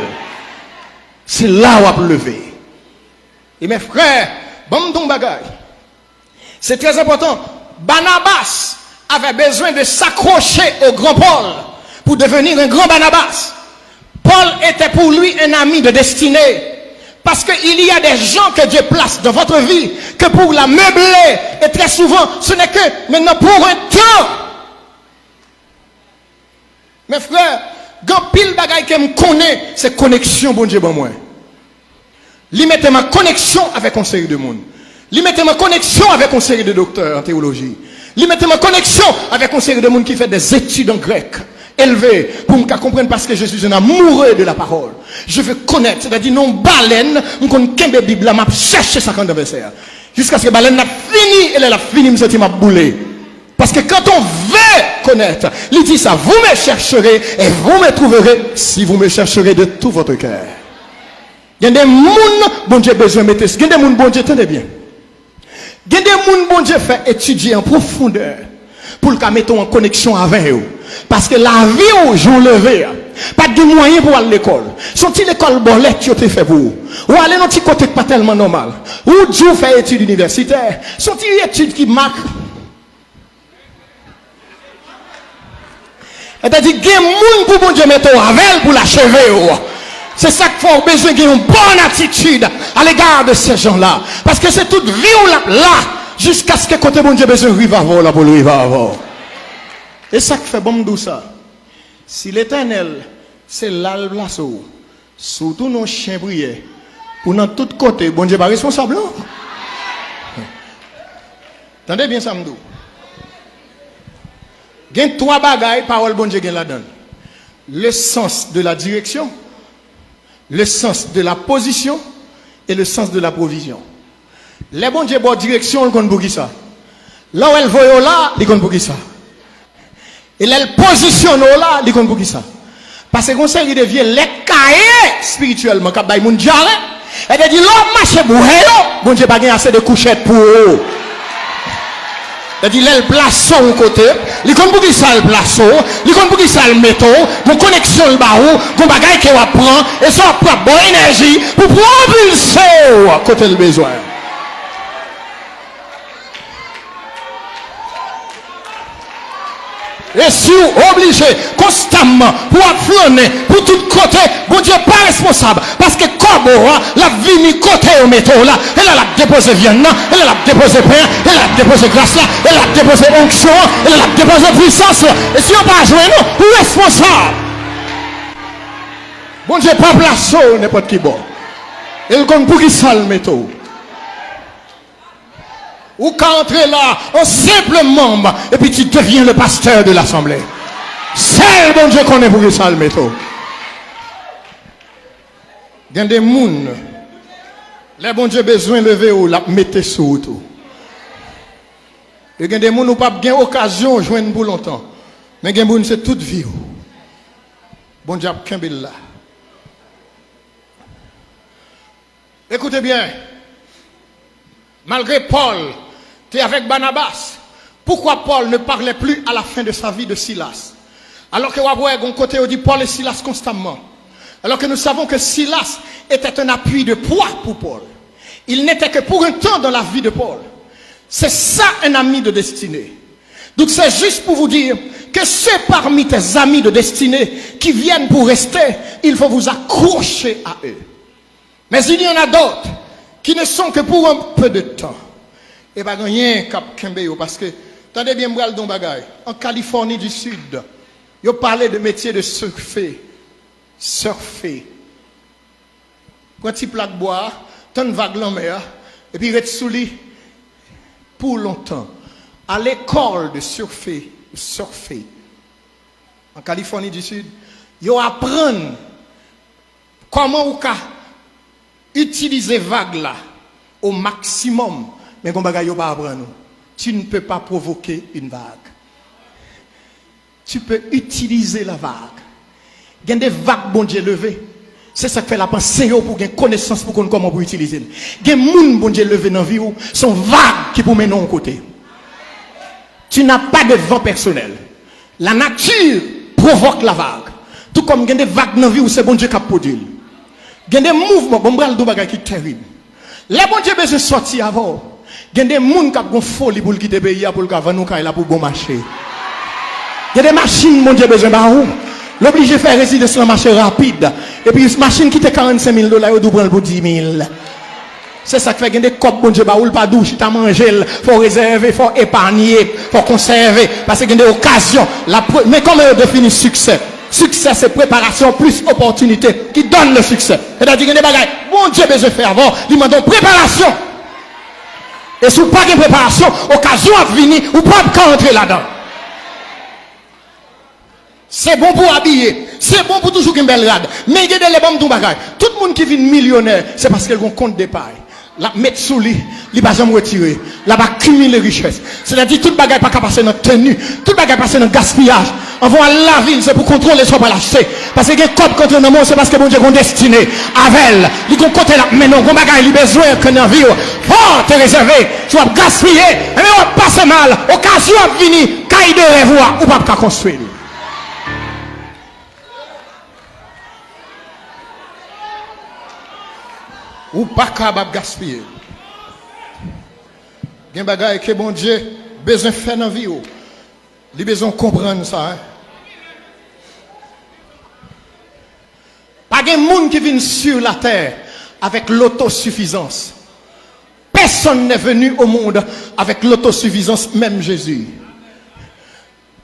[SPEAKER 1] C'est là où on peut lever. Et mes frères, bon ton bagage. C'est très important. Barnabas avait besoin de s'accrocher au grand Paul pour devenir un grand Barnabas. Paul était pour lui un ami de destinée. Parce qu'il y a des gens que Dieu place dans votre vie que pour la meubler. Et très souvent, ce n'est que maintenant pour un temps. Mes frères, quand pile bagaille que me connaît, c'est connexion, bon Dieu, bon moi. Lui mettez ma connexion avec un série de monde. Lui mettez ma connexion avec un série de docteurs en théologie. Lui mettez ma connexion avec un série de monde qui fait des études en grec. Élevé pour me comprendre parce que je suis un amoureux de la parole. Je veux connaître, c'est-à-dire non baleine, je connais qu'un Bible, m'a cherché 50 verset. Jusqu'à ce que baleine n'a fini, elle a fini, me sentir m'a boulé. Parce que quand on veut connaître, il dit ça, vous me chercherez et vous me trouverez si vous me chercherez de tout votre cœur. Il y a des gens, bon Dieu, besoin de mettre, il y a des gens, bon Dieu, tenez bien. Il y a des gens, bon Dieu, fait étudier en profondeur pour le mettre en connexion avec eux. Parce que la vie au jour levé, pas de moyens pour aller à l'école. Sont-ils l'école bolette qui a été fait pour vous? Ou aller dans un petit côté pas tellement normal? Ou Dieu fait études universitaires? Sont-ils études qui marquent? C'est-à-dire, il y a des gens pour bon Dieu mettre avec pour l'achever. C'est ça qu'il faut besoin d'une bonne attitude à l'égard de ces gens-là. Parce que c'est toute vie là, jusqu'à ce que côté bon Dieu besoin de rive là pour le rive avant. Et ça qui fait bon d'où ça. Si l'Éternel, c'est là le place, surtout nos chiens brillés, ou dans tous côtés, bon Dieu pas responsable. Attendez bien ça, m'dou. Il y a 3 bagailles, parole bon Dieu là-dedans. Le sens de la direction, le sens de la position et le sens de la provision. Les bon Dieu, bonne direction, ils comptent pour qui ça. Là où elle voit là, ils comptent pour qui ça. Et là, elle positionne là, ils comptent pour qui ça. Parce que comme ça, il devient les cahiers spirituellement, quand il y a des gens, et dit, l'homme marche pour eux, bon Dieu, pas assez de couchettes pour eux. Il dit, elle place son côté, il compte pour qui ça le place, il compte pour qui ça le métaux, mon connexion le barreau, mon bagage qu'il va prendre, et ça prend bonne énergie pour propulser côté le besoin. Et si vous obligez constamment pour flâner pour tout côté, bon Dieu pas responsable. Parce que comme la vie côté au métaux là, elle a déposé viande, elle a déposé pain, elle a déposé grâce là, elle a déposé onction, elle a déposé puissance. Et si on pas jouer nous, vous responsable. Bon Dieu pas place n'importe qui bon. Elle compte pour qui ça le métaux. Ou quand entrer là, un simple membre, et puis tu deviens le pasteur de l'assemblée. C'est le bon Dieu qu'on est pour ça le métaux. Il y a des gens, les bon Dieu besoin de lever ou la mettre sous tout. Il y a des gens qui n'ont pas bien occasion de joindre pour longtemps. Mais il y a des gens c'est toute vie. Bon Dieu a Kimbel là. Écoutez bien. Malgré Paul, tu es avec Barnabas. Pourquoi Paul ne parlait plus à la fin de sa vie de Silas? Alors que on côté on dit Paul et Silas constamment. Alors que nous savons que Silas était un appui de poids pour Paul. Il n'était que pour un temps dans la vie de Paul. C'est ça un ami de destinée. Donc c'est juste pour vous dire que c'est parmi tes amis de destinée qui viennent pour rester, il faut vous accrocher à eux. Mais il y en a d'autres qui ne sont que pour un peu de temps. Et pas rien cap Kembeyo parce que attendez bien moi don bagay en Californie du Sud, yo parlait de métier de surfer. Quand tu plaque bois, tant de vagues en mer et puis reste sous lit pour longtemps. À l'école de surfer en Californie du Sud, yo apprennent comment ou utiliser vague là au maximum. Mais comme bagay yo pas apprendre, tu ne peux pas provoquer une vague. Tu peux utiliser la vague. Il y a des vagues bon Dieu levées. C'est ça que fait la pensée pour gagner connaissance pour connaître comment pour utiliser. Il y a des gens bon Dieu levé dans la vie sont vagues qui pour mener en côté. Tu n'as pas de vent personnel. La nature provoque la vague. Tout comme il y a des vagues dans la vie où c'est bon Dieu qui a produit. Il y a des mouvements, bon bral do bagay qui terrible. Les bon Dieu besoin sortir avant. Il y a des gens qui ont folie pour quitter le pays pour le vendre nous là pour bon marché. Il y a des machines bon Dieu besoin ba ou. L'obligé faire résidence sur le marché rapide. Et puis une machine qui te $45 000 ou doit prendre pour 10 000. C'est ça qui fait qu'il y a des copes bon Dieu ba ou pas douche, tu as mangé, faut réserver, faut épargner, faut conserver parce qu'il y a des occasions. Mais comment on définit succès? Succès, c'est préparation plus opportunité qui donne le succès. C'est-à-dire qu'il y a des bagages, bon Dieu besoin de faire avant, il demande préparation. Et si vous n'avez pas de préparation, occasion à venir, vous ne pouvez pas entrer là-dedans. C'est bon pour habiller, c'est bon pour toujours une belle rade. Mais il y a des bonnes bagages. Tout le monde qui vit millionnaire, c'est parce qu'il a un compte d'épargne. La mettre sous lui, il va jamais retirer. Là va cumuler richesse. C'est-à-dire tout bagage pas passer dans tenue, tout bagage passer dans gaspillage. On va à la ville, c'est pour contrôler soit pas l'acheter. Parce que les copes contre le monde, c'est parce que bon Dieu est destiné avec elle. Il y a un côté là, mais non, bon bagage il a besoin que dans la vie, faut te réserver, tu vas gaspiller, mais on va passer mal, occasion à venir, caille de revoir, ou pas construire. Ou pas capable gaspiller. Il y a des choses que bon Dieu besoin de faire dans la vie. Il a besoin de comprendre ça. monde qui vient sur la terre avec l'autosuffisance. Personne n'est venu au monde avec l'autosuffisance, même Jésus.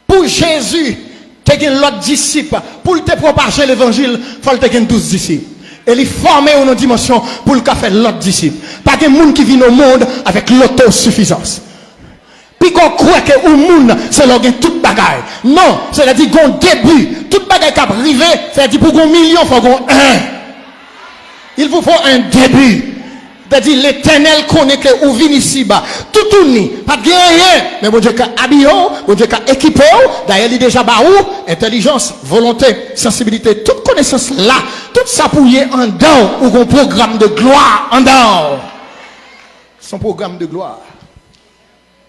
[SPEAKER 1] Pour Jésus, tu as l'autre disciple. Pour te propager l'évangile, il faut que tu aies 12 disciples. Et il formé une dimension pour le faire l'autre disciple. Pas de monde qui vient au monde avec l'autosuffisance. Puis qu'on croit que le monde, c'est là toute bagaille. Non, c'est-à-dire qu'on début, toute bagaille qui a arrivé, c'est-à-dire pour qu'on million, il faut qu'on un. Il vous faut un début. C'est-à-dire l'éternel connaît que vous venez ici-bas. Tout uni, pas de rien. Mais bon Dieu qui a habillé, bon Dieu qui a équipé, d'ailleurs il est déjà baou, intelligence, volonté, sensibilité, toute connaissance là, tout ça pour y en dedans, ou un programme de gloire en dedans. Son programme de gloire.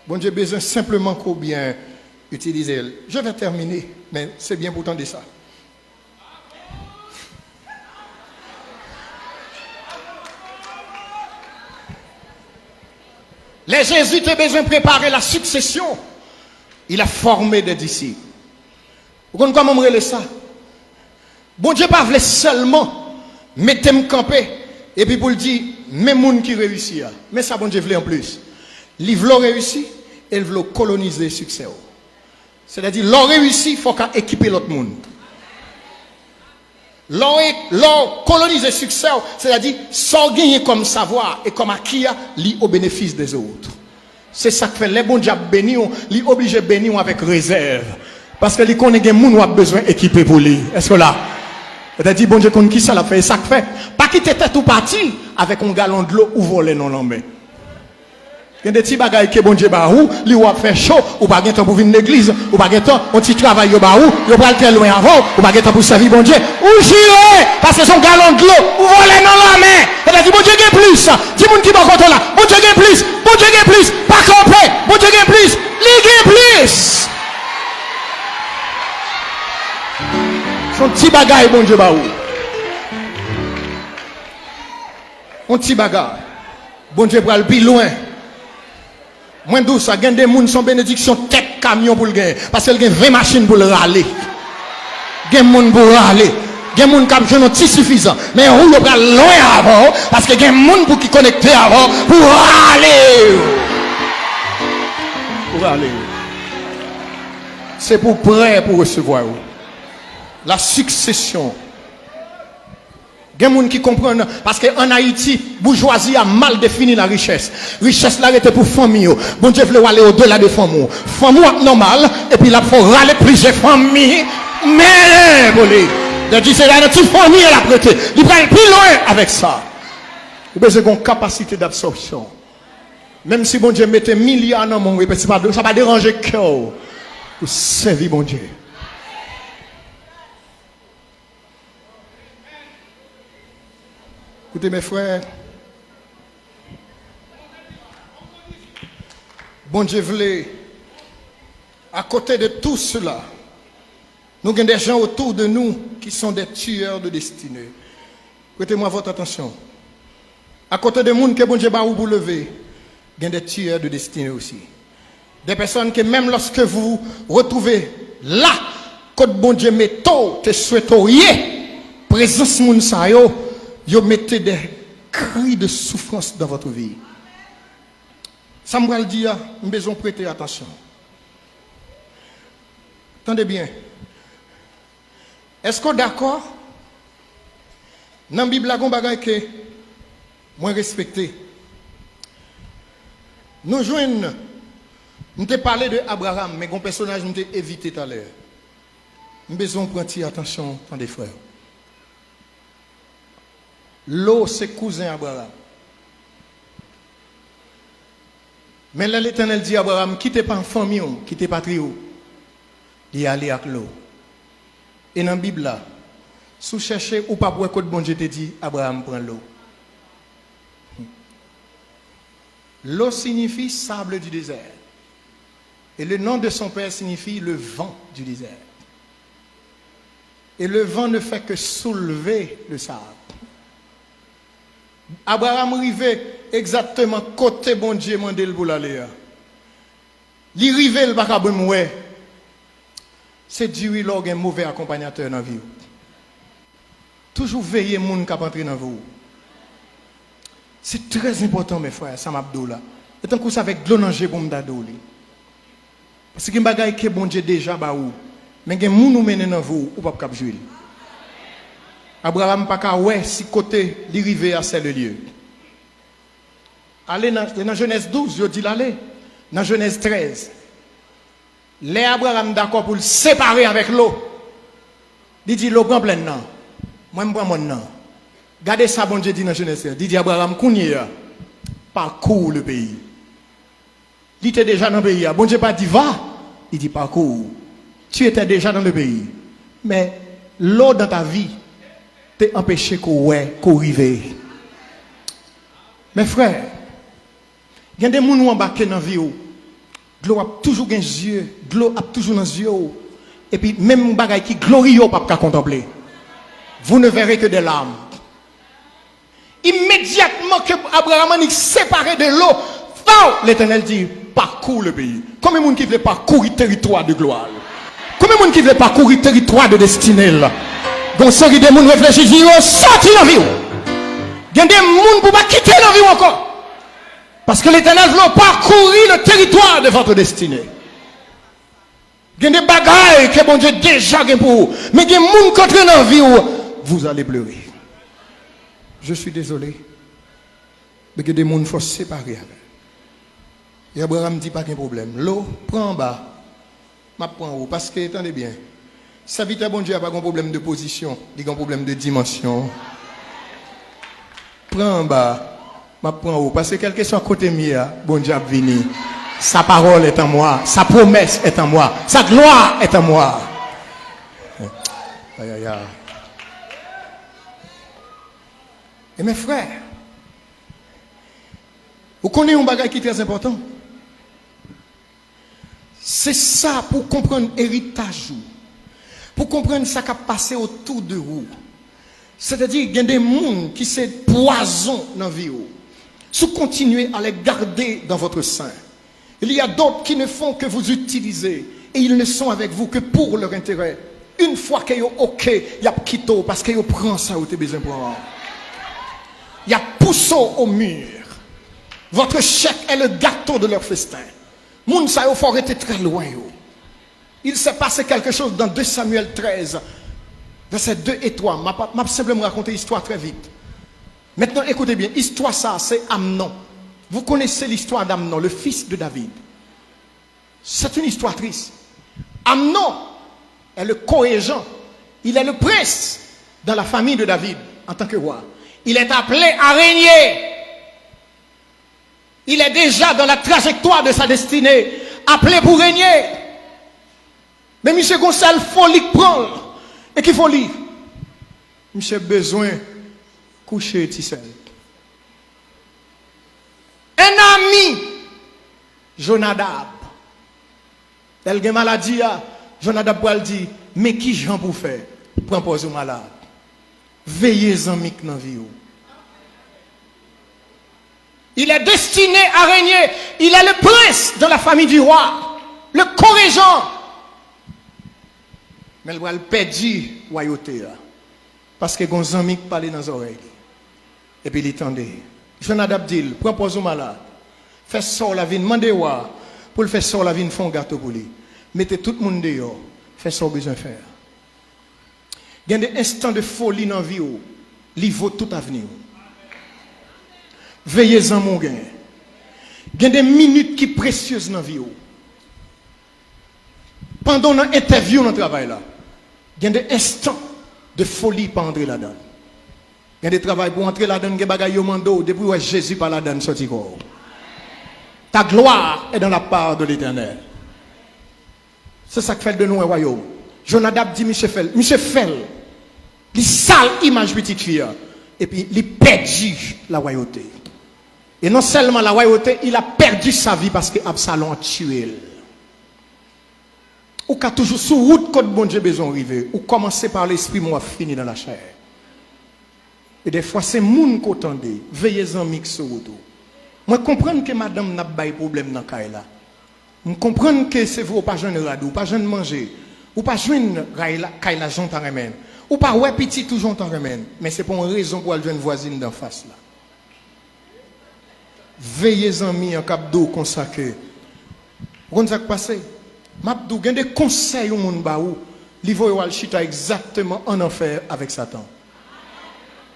[SPEAKER 1] Bon Dieu besoin simplement qu'on bien utiliser. Je vais terminer, mais c'est bien pourtant de ça. Les Jésus a besoin de préparer la succession. Il a formé des disciples. Vous comprenez comment on relève ça? Bon Dieu pas voulait seulement mettre me camper et puis pour le dire, même monde qui réussit. Mais ça, bon Dieu voulait en plus. Il veut réussir et il veut coloniser le succès. C'est-à-dire, l'on réussit, il faut qu'à équiper l'autre monde. L'on colonise le succès, c'est-à-dire, sans gagner comme savoir et comme acquis, li au bénéfice des autres. C'est ça que fait les bons diables bénis, li obligé bénir avec réserve. Parce que li connaît que moun a besoin d'équiper pour lui. Est-ce que là? C'est-à-dire, bon Dieu, qu'on qui ça l'a fait, ça que fait. Pas quitter tête ou parti avec un galon de l'eau ou voler non l'embé. Il y a des petits bagailles que bon Dieu ba ou, li ou a fait chaud, ou pas temps pour venir l'église, ou pas temps, on petit travail yo ba ou pas très loin avant, ou pas temps pour servir bon Dieu. Ou j'irai, parce que son galon de l'eau, ou voler non la main. C'est-à-dire, bon Dieu gagne plus. Dis moun qui va contre là, bon Dieu gagne plus, bon Dieu gagne plus, pas camper, bon Dieu gagne plus, li gagne plus. Son petit bagaille bon Dieu ba ou. Un petit bagaille. Bon Dieu pour le plus loin. Moins douce, ça gagne des gens sans bénédiction, tête camion pour le gagner. Parce qu'il y a 20 machines pour le râler. Il y a des gens pour râler. Il y a des gens qui ont petit suffisant. Mais on va loin avant. Parce qu'il y a des gens pour qui connecter avant. Pour râler. Pour râler. C'est pour prêt pour recevoir. La succession. Il y a des gens qui comprennent, parce qu'en Haïti, bourgeoisie a mal défini la richesse. Richesse là était pour famille. Bon Dieu voulait aller au-delà de famille. Famille normal, et puis là, il faut râler plusieurs familles. Mais, bon, c'est la petite famille à la prêter. Il va aller plus loin avec ça. Vous avez une capacité d'absorption. Même si bon Dieu mettait milliards dans mon ça va pas déranger le cœur. Pour servir bon Dieu. Écoutez mes frères, bon Dieu voulait, à côté de tout cela, nous avons des gens autour de nous qui sont des tueurs de destinée. Prêtez-moi votre attention. À côté des gens que bon Dieu va vous lever, il y a des tueurs de destinée aussi. Des personnes que même lorsque vous retrouvez là, quand bon Dieu met tôt, te souhaiteriez, présence moun sa yo, vous mettez des cris de souffrance dans votre vie. Ça me va le dire, nous devons prêter attention. Attendez bien. Est-ce qu'on est d'accord? Dans la Bible, il y a un bagage que moi respecté. Nous jouons, nous avons parlé de Abraham, mais un personnage nous avons évité tout à l'heure. Nous devons prêter attention, attendez frères. L'eau, c'est cousin Abraham. Mais là, l'Éternel dit à Abraham, quittez pas en famille, quittez pas trio. Il allé avec l'eau. Et dans la Bible, là, si vous cherchez ou pas pour écouter bon Dieu te dit, Abraham prend l'eau. L'eau signifie sable du désert. Et le nom de son père signifie le vent du désert. Et le vent ne fait que soulever le sable. Abraham arrivait exactement côté bon Dieu mandel pour l'aller. Il arrivait le baka ouais. C'est Dieu qui a un mauvais accompagnateur dans la vie. Toujours veiller moun qui entrer dans vous. C'est très important mes frères, ça m'abdou là. Et tant que ça avec de l'eau pour me dadoli. Parce que bagay que bon Dieu déjà ba ou. Mais gen moun ou mène dans vous ou pas cap jouer. Abraham pas ka ouais si côté li rivé à ce lieu. Allez dans Genèse 12, je dis l'aller. Dans Genèse 13. Les Abraham d'accord pour le séparer avec l'eau. Il dit l'eau prend plein non. Moi je prends mon nom. Gardez ça bon Dieu dit dans Genèse 13. Il dit Abraham kounye parcours le pays. Il était déjà dans le pays. Bon Dieu pas dit va. Il dit parcours. Tu étais déjà dans le pays. Mais l'eau dans ta vie t'a empêché qu'on arrive. Mes frères, il y a des gens qui embarqués dans la vie. De l'eau a toujours des yeux. De l'eau a toujours dans les yeux. Et puis même les choses qui glorieux pas qu'à contempler. Vous ne verrez que des larmes. Immédiatement que Abraham est séparé de l'eau, l'Éternel dit parcours le pays. Combien de gens qui veulent parcourir le territoire de gloire? Combien de gens qui veulent parcourir le territoire de destinée? Donc, ceux qui ont réfléchi, ils ont sorti dans la vie. Il y a des gens qui ne pas quitter la vie encore. Parce que l'Éternel veut parcourir le territoire de votre destinée. Il y a des bagailles que bon Dieu déjà pour vous. Mais il y a des gens qui entrent dans la vie où vous allez pleurer. Je suis désolé. Mais il y a des gens qu'il faut se séparer. Et Abraham dit pas qu'il y a un problème. L'eau, prends en bas. Ma prends en haut. Parce que, attendez bien. Sa vie bon Dieu n'a pas un problème de position. Il y a un problème de dimension. Prends en bas. Ma prends en haut. Parce que quel que soit côté mien, bon Dieu a venu. Sa parole est en moi. Sa promesse est en moi. Sa gloire est en moi. Aïe, aïe, aïe. Et mes frères, vous connaissez un bagage qui est très important. C'est ça pour comprendre l'héritage. Pour comprendre ce qui a passé autour de vous. C'est-à-dire qu'il y a des gens qui sont poison dans la vie. Si vous continuez à les garder dans votre sein, il y a d'autres qui ne font que vous utiliser. Et ils ne sont avec vous que pour leur intérêt. Une fois qu'ils sont OK, il y a quitté parce qu'ils prennent ça où tu as besoin de prendre. Il y a poussé au mur. Votre chèque est le gâteau de leur festin. Moun sa yo faut être très loin. Il s'est passé quelque chose dans 2 Samuel 13, versets 2 et 3. Je vais simplement raconter l'histoire très vite. Maintenant, écoutez bien. L'histoire, ça, c'est Amnon. Vous connaissez l'histoire d'Amnon, le fils de David. C'est une histoire triste. Amnon est le co-régent. Il est le prince dans la famille de David en tant que roi. Il est appelé à régner. Il est déjà dans la trajectoire de sa destinée, appelé pour régner. Mais M. Gonçalves, il faut lui prendre. Et qu'il faut lui. M. besoin de coucher Tissel. Un ami, Jonadab. Elle a maladie, Jonadab pour dire, mais qui j'en pour faire? Prends pause au malade. Veillez en mic dans la vie. Il est destiné à régner. Il est le prince de la famille du roi. Le co-régent. Mais il va le perdre royauté. Parce que Gonzamik parlait dans les oreilles. Et puis il attendait. Jonadab dit, prends pause au malade. Fais sort la vie, demandez-moi. Pour le faire sort la vie, font un gâteau pour lui. Mettez tout le monde dehors. Fais ce besoin de faire. Il y a des instants de folie dans la vie. Il vaut tout avenir. Veillez-en mon gain. Il y a des minutes qui sont précieuses dans la vie. Pendant l'interview dans le travail là, il y a des instants de folie pour entrer là-dedans. Il y a des travail pour entrer là-dedans, il y a des bagailles au mando, depuis où Jésus par là-dedans sorti corps. Ta gloire est dans la part de l'Éternel. C'est ça qui fait de nous un royaume. Jonadab dit, Monsieur Fel, il sale image petite fille, et puis il perdit la royauté. Et non seulement la royauté, il a perdu sa vie parce que Absalom a tué. Ou qu'a toujours sous route quand bon Dieu besoin arriver, ou commencer par l'esprit, moi fini dans la chair. Et des fois c'est moun qu'on tendait, veillez en mix sur route. Moi comprendre que madame n'a pas de problème dans Kaila. Je comprends que c'est vous pas jeune radou, pas jeune manger, ou pas jeune Kaila jonta remen. Ou pas ouais petit toujours en remède, mais c'est pour une raison pour aller une voisine d'en face là. Veillez amis en cap d'eau consacré. Vous savez ce qui passe? Mabdou, il y a des conseils au monde baou, l'Ivo al chita exactement en enfer avec Satan.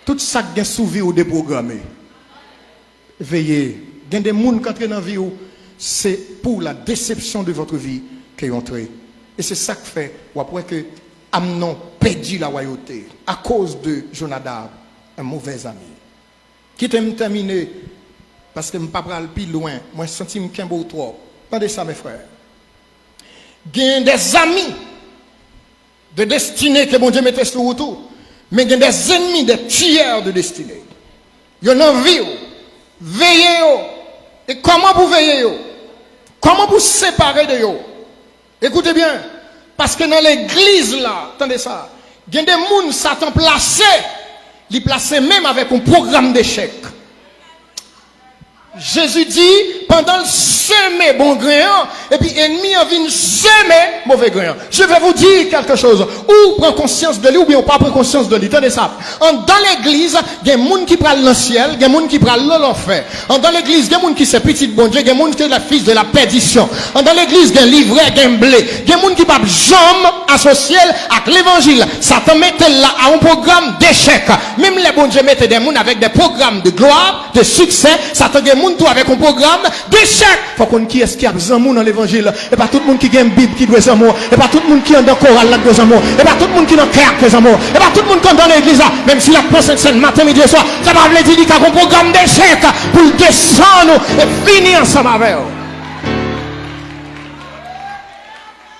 [SPEAKER 1] Tout ça qui est sous vie ou déprogrammé. Veillez. Il y a des gens qui entrent dans la vie, c'est pour la déception de votre vie qu'ils entrent. Et c'est ça qui fait, ou après que Amnon perdit la royauté à cause de Jonadab, un mauvais ami. Qui t'aime terminer, parce que je ne peux pas aller plus loin, moi je sens qu'il y a un beau trop. Attendez ça, mes frères. Il y a des amis de destinée que mon Dieu mettait sur vous, mais il y a des ennemis, des tueurs de destinée. Il y a une envie, veillez. Et comment vous veillez? Comment vous séparer de eux? Écoutez bien, parce que dans l'église là, attendez ça, il y a des gens Satan placé, il placé même avec un programme d'échec. Jésus dit, pendant le semer bon grain, et puis ennemi a venu semer mauvais grain. Je vais vous dire quelque chose. Ou prend conscience de lui, ou bien pas prend conscience de lui. Tenez ça. Dans l'église, il y a des gens qui prennent le ciel, il y a des gens qui prennent l'enfer. Dans l'église, il y a des gens qui sont petits bon Dieu, il y a des gens qui sont la fils de la perdition. Dans l'église, il y a un livret, il y a un blé. Il y a des gens qui ne peuvent jamais associer avec l'évangile. Satan mettait là à un programme d'échec. Même les bon Dieu mettaient des gens avec des programmes de gloire, de succès. Satan a des gens avec un programme d'échec. Faut qu'on qui est-ce qui a besoin dans l'évangile. Et pas tout le monde qui a une Bible qui doit amour. Et pas tout le monde qui est dans le choral là doit amour. Et pas tout le monde qui est dans le cœur des amours. Et pas tout le monde qui est dans l'église même si la pensée c'est le matin, midi et soir. Ça va vous dire qu'il y a un programme d'échec pour descendre et finir ensemble avec eux.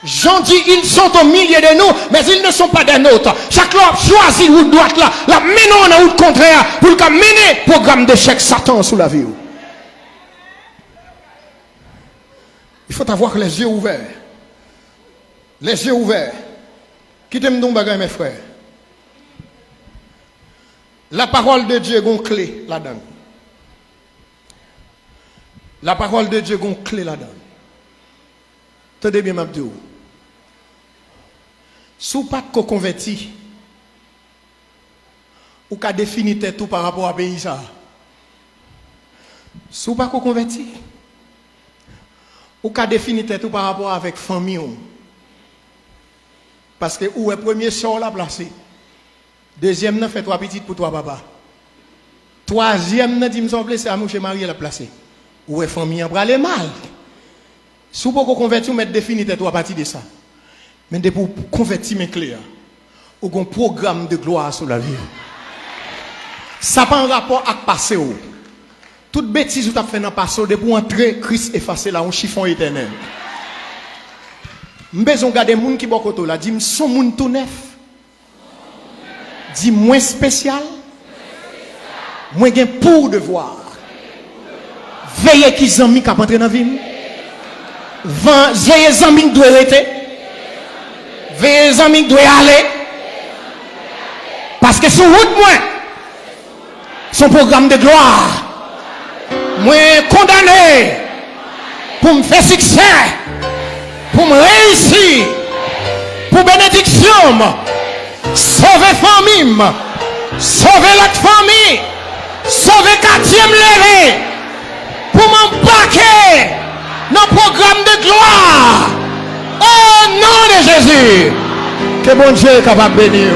[SPEAKER 1] Jean dit, ils sont au milieu de nous, mais ils ne sont pas des nôtres. Chaque loi choisit route droite là, la menons dans route contraire pour le mener programme d'échec Satan sous la vie. Il faut avoir les yeux ouverts. Les yeux ouverts. Quittez-moi donc bagay mes frères. La parole de Dieu a une clé là-dedans. La parole de Dieu a une clé là-dedans. Tenez bien, Mabdou. Si vous pas converti, ou qu'à définir tout par rapport à pays ça. Si vous pas converti, ou qu'à définir tout par rapport avec famille. Parce que où est premier sort la placé. Deuxième n'a fait 3 petites pour 3 papa. Troisième n'a dit me semble c'est à mon chez Marie la placé. Où est famille en bralé mal. Si vous pouvez convertir, mettre définir tout à partir de ça. Mais pour convertir mes clés, ou un programme de gloire sur la vie. Ça n'a pas un rapport avec le passé. Toute bêtise que tu as fait dans le passé, pour entrer, Christ effacer là, un chiffon éternel. Mais on regarde les gens qui sont côté là, dit son monde tout neuf. Dit moins spécial. Moins gain pour devoir. Veillez qui zami qui a entré dans la vie. Veillez zami qui doit arrêter. Veillez zami qui doit aller. Parce que sur route moi, son programme de gloire. Moi condamné pour me faire succès, pour me réussir, pour bénédiction, sauver famille, sauver l'autre famille, sauver quatrième levé, pour m'embarquer dans le programme de gloire. Au nom de Jésus, que bon Dieu est capable de bénir.